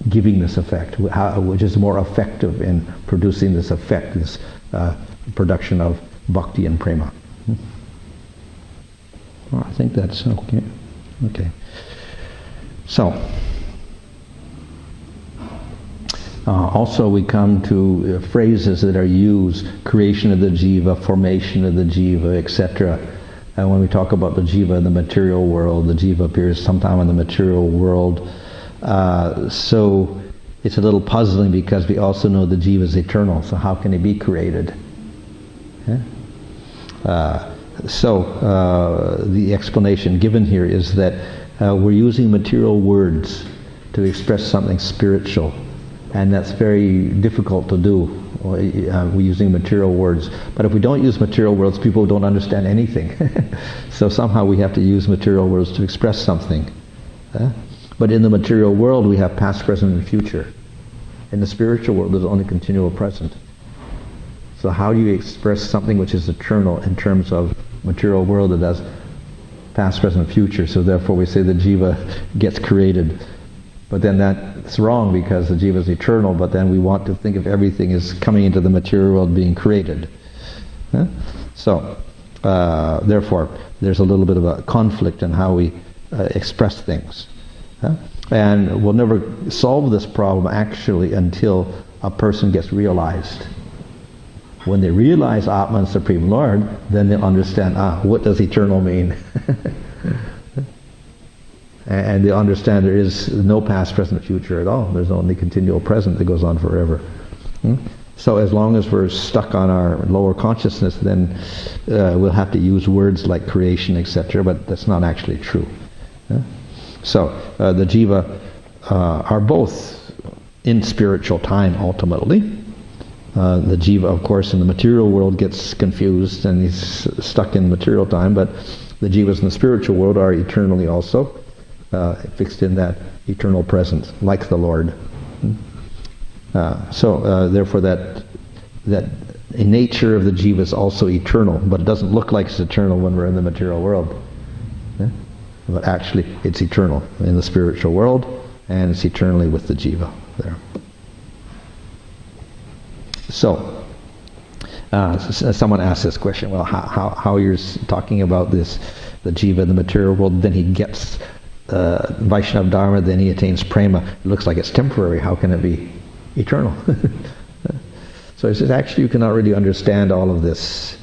giving this effect, which is more effective in producing this effect, this production of bhakti and prema. Well, I think that's okay. Okay. So, also we come to phrases that are used: creation of the jiva, formation of the jiva, etc. And when we talk about the jiva in the material world, the jiva appears sometime in the material world. So it's a little puzzling, because we also know the jiva is eternal, so how can it be created? The explanation given here is that we're using material words to express something spiritual, and that's very difficult to do. We're using material words, but if we don't use material words, people don't understand anything. So somehow we have to use material words to express something. But in the material world we have past, present, and future. In the spiritual world there's only continual present. So how do you express something which is eternal in terms of material world that has past, present, and future? So therefore we say the jiva gets created. But then that's wrong, because the jiva is eternal, but then we want to think of everything as coming into the material world being created. So, therefore, there's a little bit of a conflict in how we express things. And we'll never solve this problem actually until a person gets realized. When they realize Atman and Supreme Lord, then they'll understand, what does eternal mean? And they understand there is no past, present, future at all. There's only continual present that goes on forever. So as long as we're stuck on our lower consciousness, then we'll have to use words like creation, etc., but that's not actually true. So the jiva are both in spiritual time ultimately. The jiva, of course, in the material world gets confused and he's stuck in material time, but the jivas in the spiritual world are eternally also fixed in that eternal presence, like the Lord. Therefore that nature of the jiva is also eternal, but it doesn't look like it's eternal when we're in the material world. But actually it's eternal in the spiritual world, and it's eternally with the jiva there. So, someone asked this question, well, how you're talking about this, the jiva in the material world, then he gets Vaishnava Dharma, then he attains Prema. It looks like it's temporary. How can it be eternal? So he says, actually you cannot really understand all of this.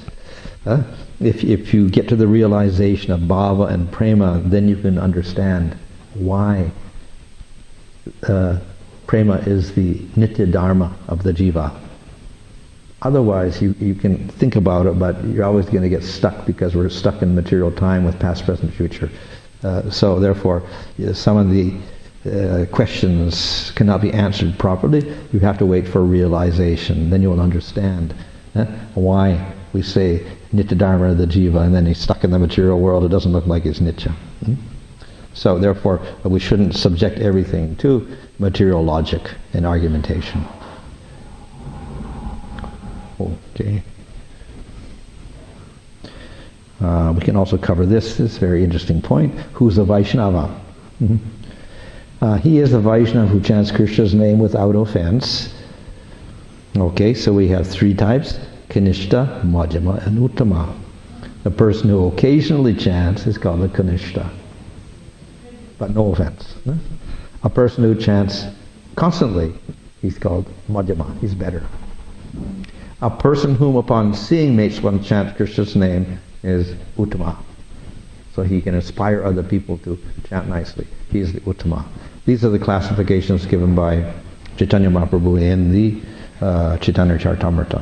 If you get to the realization of Bhava and Prema, then you can understand why Prema is the Nitya Dharma of the Jiva. Otherwise, you can think about it, but you're always going to get stuck, because we're stuck in material time with past, present, future. So therefore, some of the questions cannot be answered properly. You have to wait for realization. Then you will understand why we say Nitya Dharma of the Jiva, and then he's stuck in the material world. It doesn't look like he's Nitya. So therefore, we shouldn't subject everything to material logic and argumentation. Okay. We can also cover this very interesting point. Who's a Vaishnava? He is a Vaishnava who chants Krishna's name without offense. Okay, so we have three types: Kanishta, Madhyama, and Uttama. The person who occasionally chants is called a Kanishta, but no offense. A person who chants constantly, he's called Madhyama, he's better. A person whom upon seeing makes one chant Krishna's name is Uttama. So he can inspire other people to chant nicely. He is the Uttama. These are the classifications given by Chaitanya Mahaprabhu in the Chaitanya Charitamrita.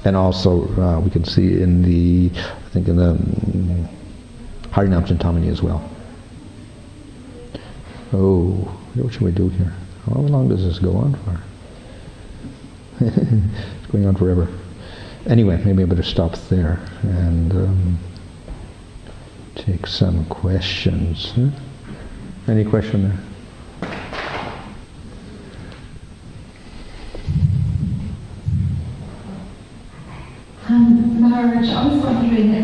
And also we can see in the, I think in the Harinam Chintamani as well. Oh, what should we do here? How long does this go on for? It's going on forever. Anyway, maybe I better stop there and take some questions. Any question there? Maharaj, I was wondering,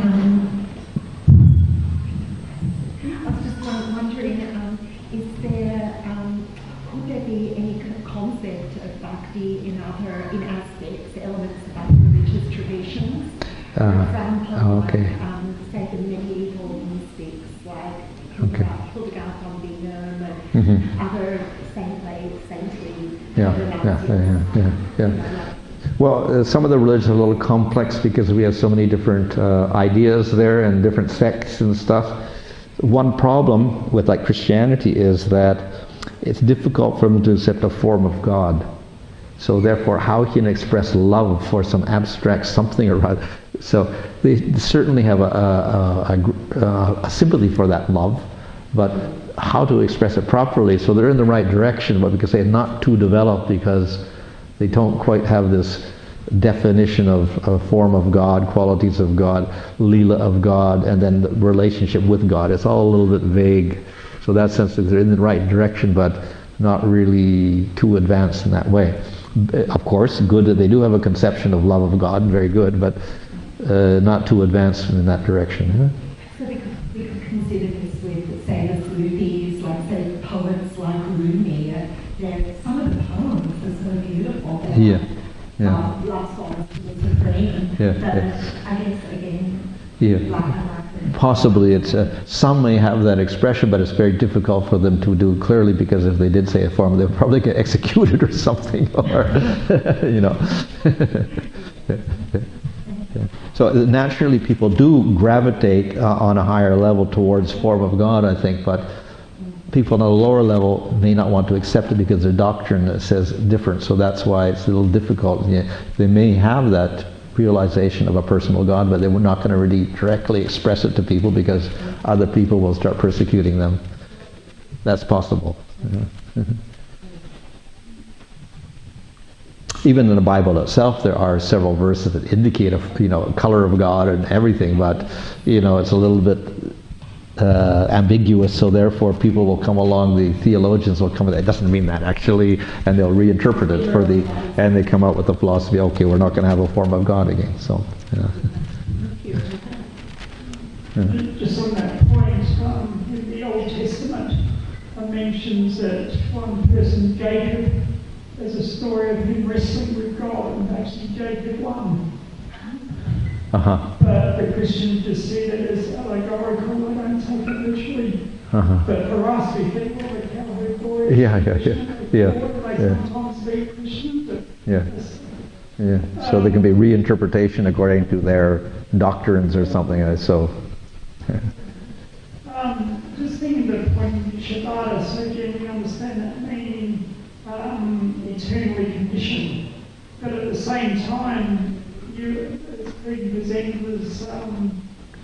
is there, could there be any concept of bhakti in aspects, elements of religious traditions? For example, okay. Say the medieval mystics like Hildegard von Bingen and other saintly. Yeah. Well, some of the religions are a little complex because we have so many different ideas there and different sects and stuff. One problem with like Christianity is that it's difficult for them to accept a form of God. So therefore, how can you express love for some abstract something or other? So they certainly have a sympathy for that love, but how to express it properly? So they're in the right direction, but because they're not too developed, because they don't quite have this definition of a form of God, qualities of God, Leela of God, and then the relationship with God. It's all a little bit vague. So in that sense, they're in the right direction, but not really too advanced in that way. Of course, good that they do have a conception of love of God, very good, but not too advanced in that direction. So we could consider this with, say, the Sufis, like say poets like Rumi. Some of the poems are so beautiful. Love songs to the Prema. I guess again, possibly it's some may have that expression, but it's very difficult for them to do clearly, because if they did say a form, they'll probably get executed or something, or you know. So naturally, people do gravitate on a higher level towards form of God, I think, but people on a lower level may not want to accept it because their doctrine says different. So that's why it's a little difficult. They may have that realization of a personal God, but they're not going to really directly express it to people because other people will start persecuting them. That's possible. Even in the Bible itself, there are several verses that indicate a color of God and everything, but it's a little bit ambiguous, so therefore people will come along, the theologians will come, it doesn't mean that actually, and they'll reinterpret it and they come out with the philosophy, okay, we're not going to have a form of God again. So Just on that point, in the Old Testament it mentions that one person, Jacob, there's a story of him wrestling with God, and actually Jacob won. But the Christians just see it as allegorical, they don't take it literally. But for us, we think, well, the Calvary boy, sometimes be Christian, but so there can be reinterpretation according to their doctrines or something. Just thinking of when Shabbat, so again we understand that meaning eternally conditioned, but at the same time, it's being presented as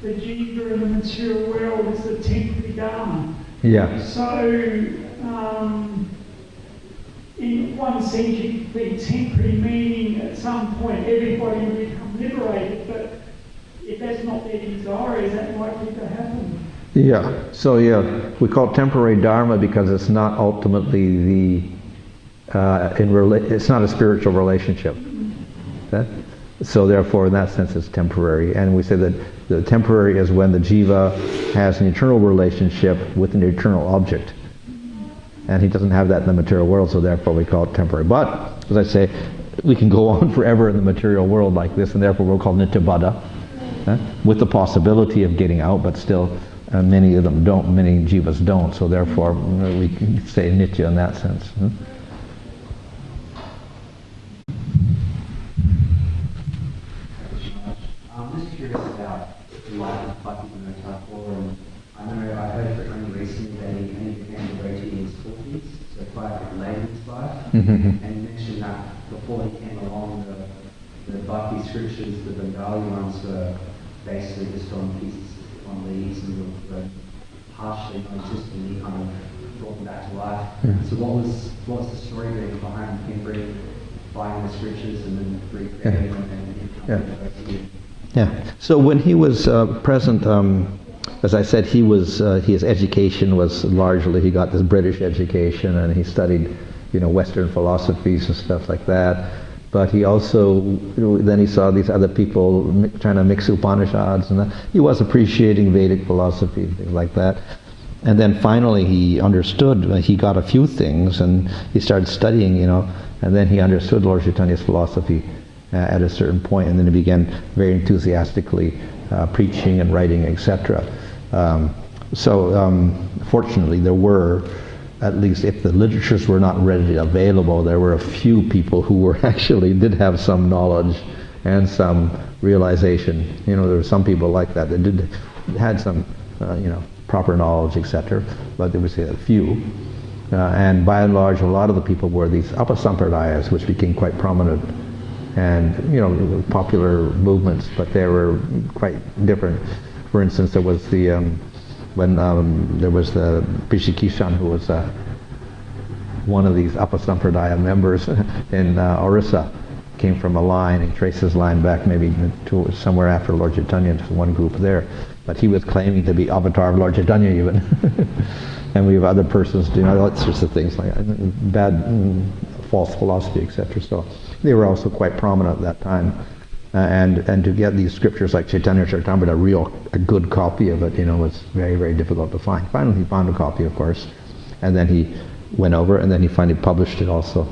the Jiva in the material world is the temporary Dharma. So, in one sense, you could be temporary, meaning at some point everybody will become liberated, but if that's not their desire, is that likely to happen? So we call it temporary Dharma because it's not ultimately it's not a spiritual relationship. So therefore, in that sense, it's temporary. And we say that The temporary is when the jiva has an eternal relationship with an eternal object. And he doesn't have that in the material world, so therefore we call it temporary. But, as I say, we can go on forever in the material world like this, and therefore we're called nityabada, with the possibility of getting out, but still many of them don't, many jivas don't, so therefore we can say nitya in that sense. I'm just curious about the life of Bhaktivinoda Thakur, and I know I heard that only recently that he became a devotee in his 40s, so quite late in his life. And you mentioned that before he came along, the Bhakti scriptures, the Bengali ones, were basically just on pieces, on leaves, and were partially non-existent, and he kind of brought them back to life. So what was the story behind him buying the scriptures and then recreating them and becoming a devotee? Yeah. So when he was present, as I said, his education was largely, he got this British education and he studied, Western philosophies and stuff like that. But he also, then he saw these other people trying to mix Upanishads, and he was appreciating Vedic philosophy and things like that. And then finally he understood, he got a few things and he started studying, and then he understood Lord Chaitanya's philosophy at a certain point, and then he began very enthusiastically preaching and writing, etc. Fortunately, there were, at least if the literatures were not readily available, there were a few people who were actually did have some knowledge and some realization. There were some people like that had some, proper knowledge, etc. But there was a few. And by and large, a lot of the people were these upasampradayas, which became quite prominent, and popular movements, but they were quite different. For instance, there was the there was the Bishikishan, who was one of these upasampradaya members in Orissa, came from a line, he traced his line back maybe to somewhere after Lord Chaitanya, to one group there, but he was claiming to be avatar of Lord Chaitanya even. And we have other persons doing all sorts of things like bad, false philosophy, etc. So they were also quite prominent at that time. And to get these scriptures like Chaitanya Charitamrita, a good copy of it, was very, very difficult to find. Finally he found a copy, of course, and then he went over, and then he finally published it also.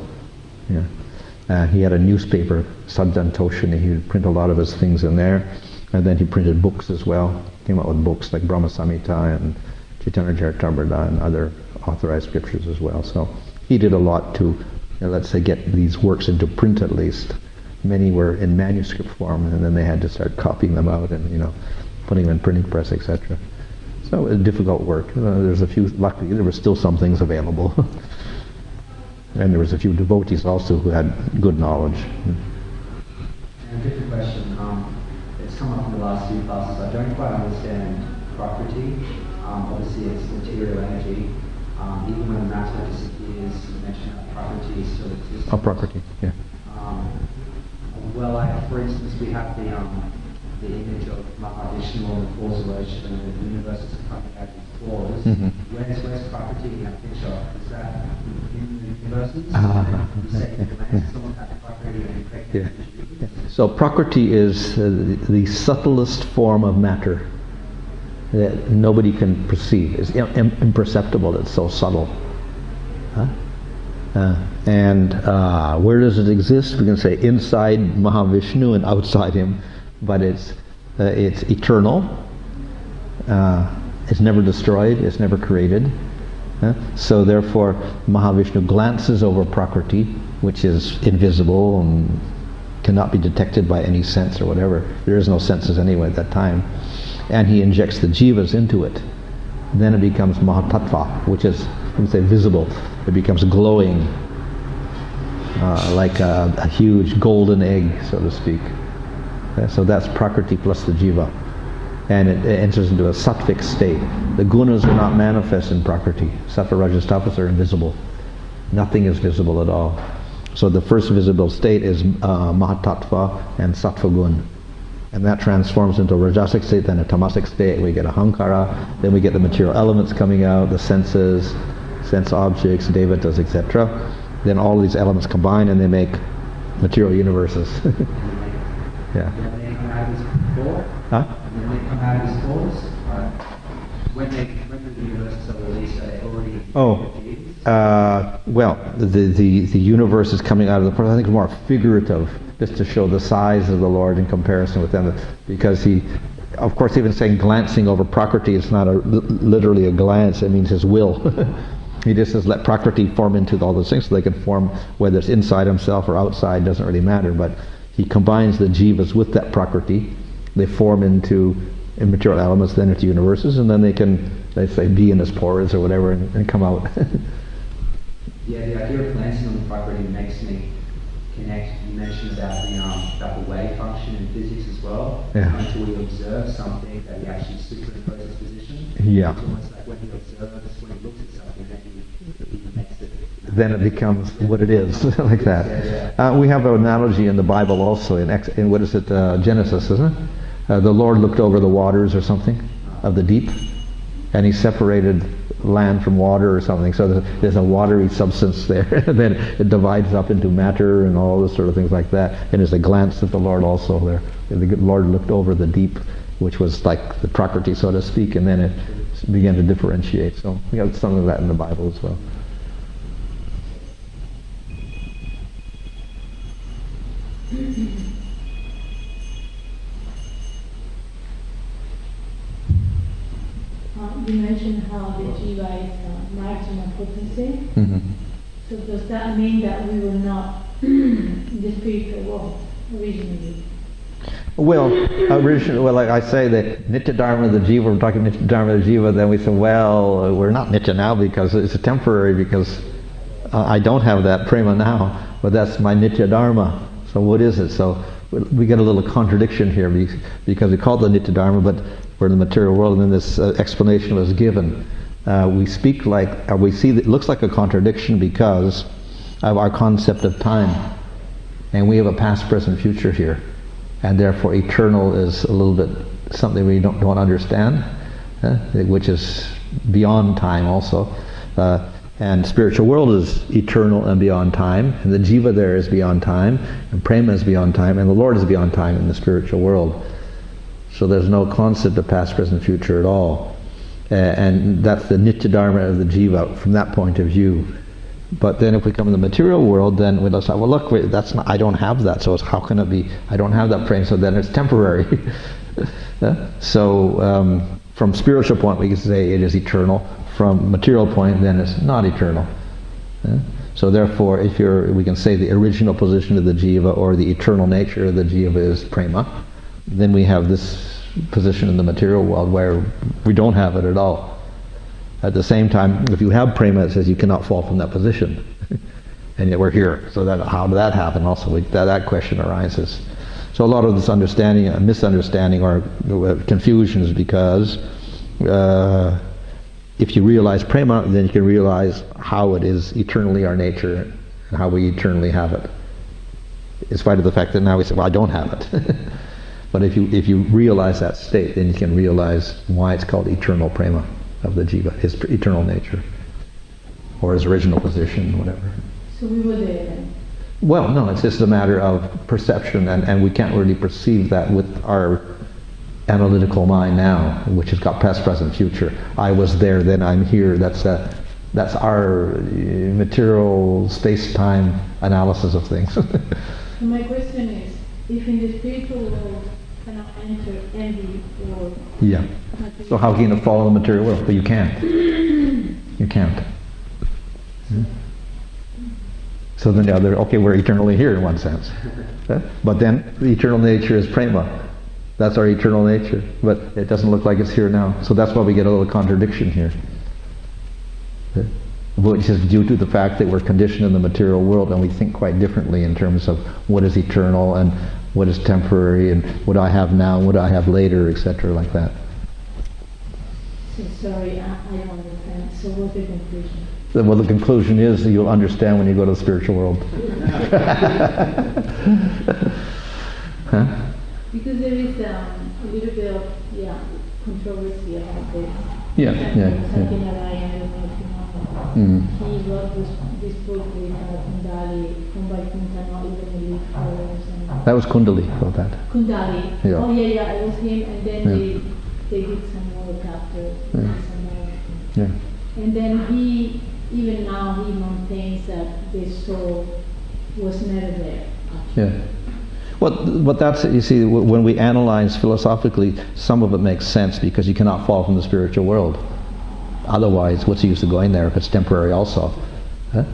He had a newspaper, Sadjantoshini, he would print a lot of his things in there, and then he printed books as well, came out with books like Brahma Samhita and Chaitanya Charitamrita and other authorized scriptures as well. So he did a lot to, let's say, get these works into print at least. Many were in manuscript form, and then they had to start copying them out and putting them in printing press, etc. So it was difficult work. There's a few, luckily there were still some things available. And there was a few devotees also who had good knowledge. And a different question, it's come up in the last few classes. I don't quite understand Prakriti. Obviously it's material energy. Even when matter disappears, you mentioned that Prakriti still exists. Oh, Prakriti, yeah. Well, for instance, we have the image of Mahavishnu or the causation, and the universe is coming out these cause. Where's Prakriti in that picture? Is that in the universes? You say someone had Prakriti and yeah. So Prakriti is the subtlest form of matter that nobody can perceive. It's imperceptible, it's so subtle. Where does it exist? We can say inside Mahavishnu and outside him, but it's eternal. It's never destroyed. It's never created. So therefore, Mahavishnu glances over Prakriti, which is invisible and cannot be detected by any sense or whatever. There is no senses anyway at that time, and he injects the jivas into it. Then it becomes Mahatattva, which is, you can say, visible. It becomes glowing, like a huge golden egg, so to speak. So that's Prakriti plus the Jiva. And it enters into a sattvic state. The gunas are not manifest in Prakriti. Sattva, Rajas, Tapas are invisible. Nothing is visible at all. So the first visible state is Mahatattva and Sattva gun. And that transforms into a Rajasic state, then a Tamasic state. We get Ahankara, then we get the material elements coming out, the senses, sense objects, devatas, etc. Then all these elements combine and they make material universes. Yeah. Huh? come out of these portals? When the universes are released, are they already? Well, the universe is coming out of the portal. I think it's more figurative, just to show the size of the Lord in comparison with them, because he, of course, even saying glancing over Prakriti, it's not literally a glance. It means his will. He just says let Prakriti form into all those things, so they can form, whether it's inside himself or outside, doesn't really matter. But he combines the jivas with that Prakriti. They form into immaterial elements, then into universes, and then they can, they say, be in his pores or whatever, and come out. Yeah, the idea of glancing on the Prakriti makes me connect. You mentioned about the wave function in physics as well. Yeah. Until we observe something that he actually superimposes its position. Yeah. It's almost like when he observes, when he looks at something, then he makes it. Then it becomes what it is, like that. Yeah. We have an analogy in the Bible also, in what is it, Genesis, isn't it? The Lord looked over the waters or something of the deep, and he separated land from water or something. So there's a watery substance there, and then it divides up into matter and all those sort of things like that. And there's a glance of the Lord also there. The Lord looked over the deep, which was like the Prakriti, so to speak, and then it began to differentiate. So we have some of that in the Bible as well. You mentioned how the Jiva is marginal potency. Mm-hmm. So does that mean that we were not in the spiritual world originally? Well, like I say, the Nitya Dharma of the Jiva, we're talking Nitya Dharma of the Jiva, then we say, well, we're not Nitya now because it's temporary, because I don't have that Prema now, but that's my Nitya Dharma. So what is it? So we get a little contradiction here because we call it the Nitya Dharma, but we're in the material world, and then this explanation was given. We speak like, we see that it looks like a contradiction because of our concept of time. And we have a past, present, future here. And therefore eternal is a little bit something we don't understand, which is beyond time also. And spiritual world is eternal and beyond time, and the Jiva there is beyond time, and Prema is beyond time, and the Lord is beyond time in the spiritual world. So there's no concept of past, present, future at all. And that's the Nitya Dharma of the Jiva from that point of view. But then if we come in the material world, then we'll say, well look, that's not, I don't have that, so how can it be, I don't have that Prema, so then it's temporary. So from spiritual point we can say it is eternal. From material point, then it's not eternal. So therefore, we can say the original position of the Jiva or the eternal nature of the Jiva is Prema. Then we have this position in the material world where we don't have it at all. At the same time, if you have Prema, it says you cannot fall from that position. And yet we're here. So how did that happen? Also, that question arises. So a lot of this understanding, misunderstanding or confusion is because if you realize Prema, then you can realize how it is eternally our nature and how we eternally have it. In spite of the fact that now we say, well, I don't have it. But if you realize that state, then you can realize why it's called eternal Prema of the Jiva, his eternal nature, or his original position, whatever. So we were there then? Well, no, it's just a matter of perception, and we can't really perceive that with our analytical mind now, which has got past, present, future. I was there, then I'm here. That's our material space-time analysis of things. So my question is, if in the spiritual world cannot enter envy or... Yeah. So how can you fall in the material world? But you can't. You can't. So then we're eternally here in one sense. But then the eternal nature is Prema. That's our eternal nature. But it doesn't look like it's here now. So that's why we get a little contradiction here. Which is due to the fact that we're conditioned in the material world and we think quite differently in terms of what is eternal and what is temporary and what I have now and what I have later, etc. like that. So sorry, I don't understand. So what's the conclusion? Well, the conclusion is that you'll understand when you go to the spiritual world. Huh? Because there is a little bit of controversy about this. Yeah. He wrote this book with Kundali, Kumbhai not even a leaf flowers. That was Kundali, wrote that. Kundali. Yeah. Oh yeah, it was him. And then they did some work after, some more. Yeah. And then even now, he maintains that the soul was never there. Actually. Yeah. Well, but that's, you see, when we analyze philosophically, some of it makes sense because you cannot fall from the spiritual world. Otherwise, what's the use of going there if it's temporary also? Huh?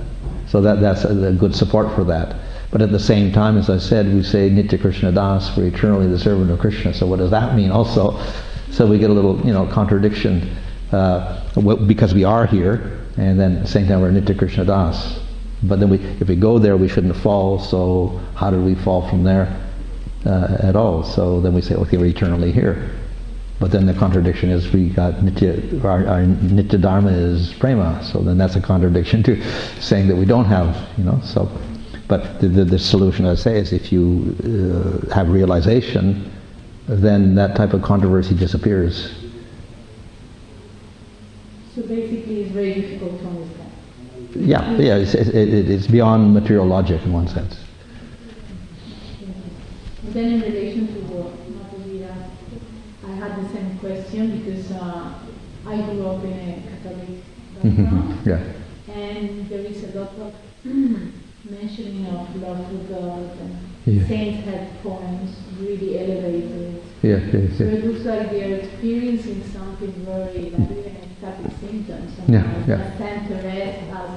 So that's a good support for that. But at the same time, as I said, we say Nitya Krishna Das, for eternally the servant of Krishna. So what does that mean also? So we get a little, contradiction because we are here, and then at the same time we're Nitya Krishna Das. But then if we go there, we shouldn't fall. So how did we fall from there at all? So then we say, okay, we're eternally here. But then the contradiction is we got Nitya, our Nitya Dharma is Prema. So then that's a contradiction to saying that we don't have, so. But the solution, I say, is if you have realization, then that type of controversy disappears. So basically it's very difficult to understand. Yeah, it's beyond material logic in one sense. And then in relation to what Madhuri asked, I had the same question because I grew up in a Catholic background, Yeah. and there is a lot of mentioning of love for God, and saints had poems really elevated. Yeah. So it looks like they're experiencing something very, like even ecstatic symptoms. Yeah. Saint Therese has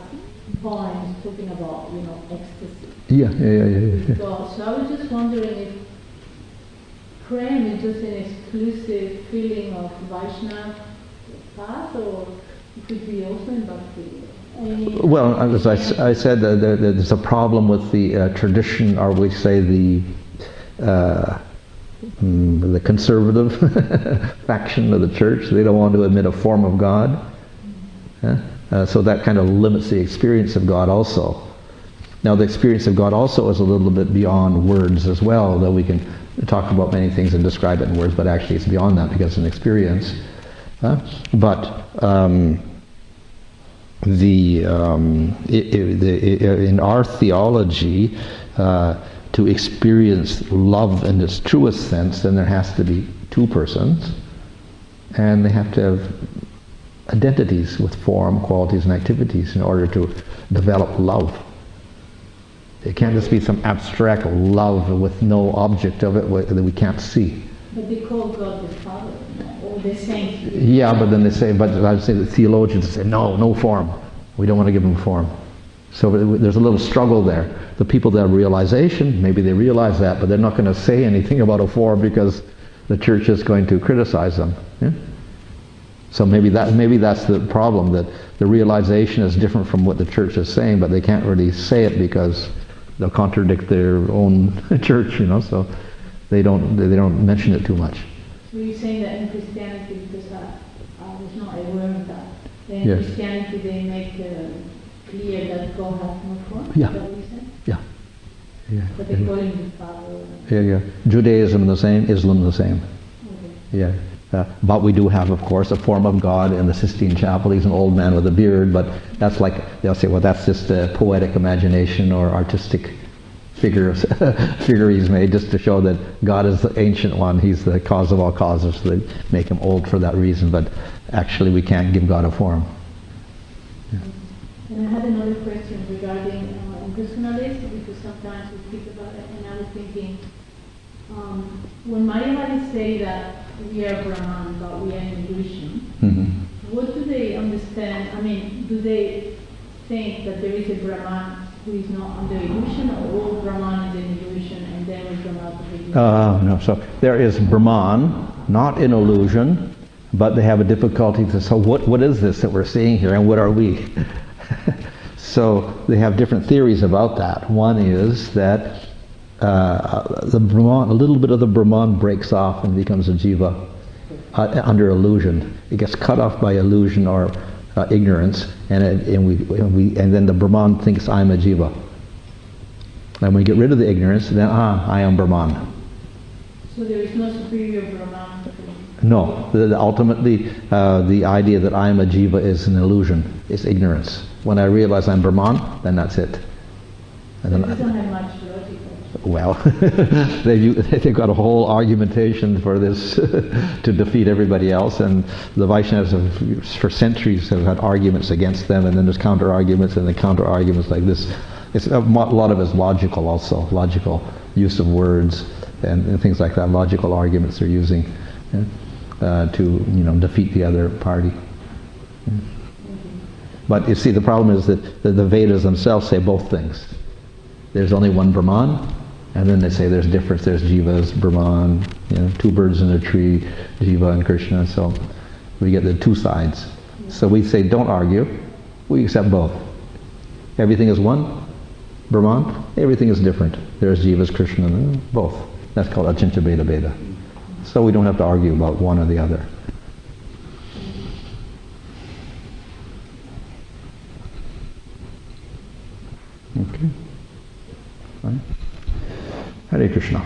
poems talking about, ecstasy. Yeah. God. So I was just wondering if Prem is just an exclusive feeling of Vaishnava path, or it could be also in Bhakti. Well, as I said, there's a problem with the tradition, or we say the conservative faction of the church. They don't want to admit a form of God. So that kind of limits the experience of God also. Now the experience of God also is a little bit beyond words as well, though we can talk about many things and describe it in words, but actually it's beyond that because it's an experience. In our theology, to experience love in its truest sense, then there has to be two persons, and they have to have identities with form, qualities, and activities in order to develop love. It can't just be some abstract love with no object of it that we can't see. But they call God the Father, or the Saint. Yeah, but then they say, but I would say the theologians say, no form. We don't want to give them form. So there's a little struggle there. The people that have realization, maybe they realize that, but they're not going to say anything about a form because the church is going to criticize them. Yeah? So maybe that's the problem, that the realization is different from what the church is saying, but they can't really say it because they'll contradict their own church, so they don't mention it too much. So you're saying that in Christianity, because I was not aware of that, in Yes. Christianity they make clear that God has no form? Yeah. Is that what you said? Yeah. But they call him the Father. Yeah. Judaism the same, Islam the same. Okay. Yeah. But we do have, of course, a form of God in the Sistine Chapel. He's an old man with a beard, but that's like, they'll say, well, that's just a poetic imagination or artistic figure he's made just to show that God is the ancient one. He's the cause of all causes. So they make him old for that reason, but actually we can't give God a form. Yeah. And I had another question regarding impersonalism, because sometimes we speak about it, and I was thinking, when Mayavadis say that we are Brahman, but we are an illusion, what do they understand? I mean, do they think that there is a Brahman who is not under illusion, or all Brahman is an illusion, and then we come out of illusion? No, so there is Brahman, not in illusion, but they have a difficulty to, so what is this that we're seeing here, and what are we? So they have different theories about that. One is that the Brahman, a little bit of the Brahman breaks off and becomes a Jiva under illusion. It gets cut off by illusion or ignorance, and then the Brahman thinks I'm a Jiva. And when we get rid of the ignorance, then I am Brahman. So there is no superior Brahman? No. Ultimately, the idea that I am a Jiva is an illusion. It's ignorance. When I realize I'm Brahman, then that's it. And It then doesn't have much logic, actually. Well, they've got a whole argumentation for this to defeat everybody else, and the Vaishnavas have, for centuries, have had arguments against them, and then there's counter-arguments, and the counter-arguments like this. It's a lot of it's logical also, logical use of words and things like that, logical arguments they're using to defeat the other party. But you see, the problem is that the Vedas themselves say both things. There's only one Brahman, and then they say there's difference. There's Jivas, Brahman, two birds in a tree, Jiva and Krishna. So we get the two sides. So we say don't argue. We accept both. Everything is one, Brahman. Everything is different. There's Jivas, Krishna, both. That's called Achincha Bheda Bheda. So we don't have to argue about one or the other. Okay. Right. Hare Krishna.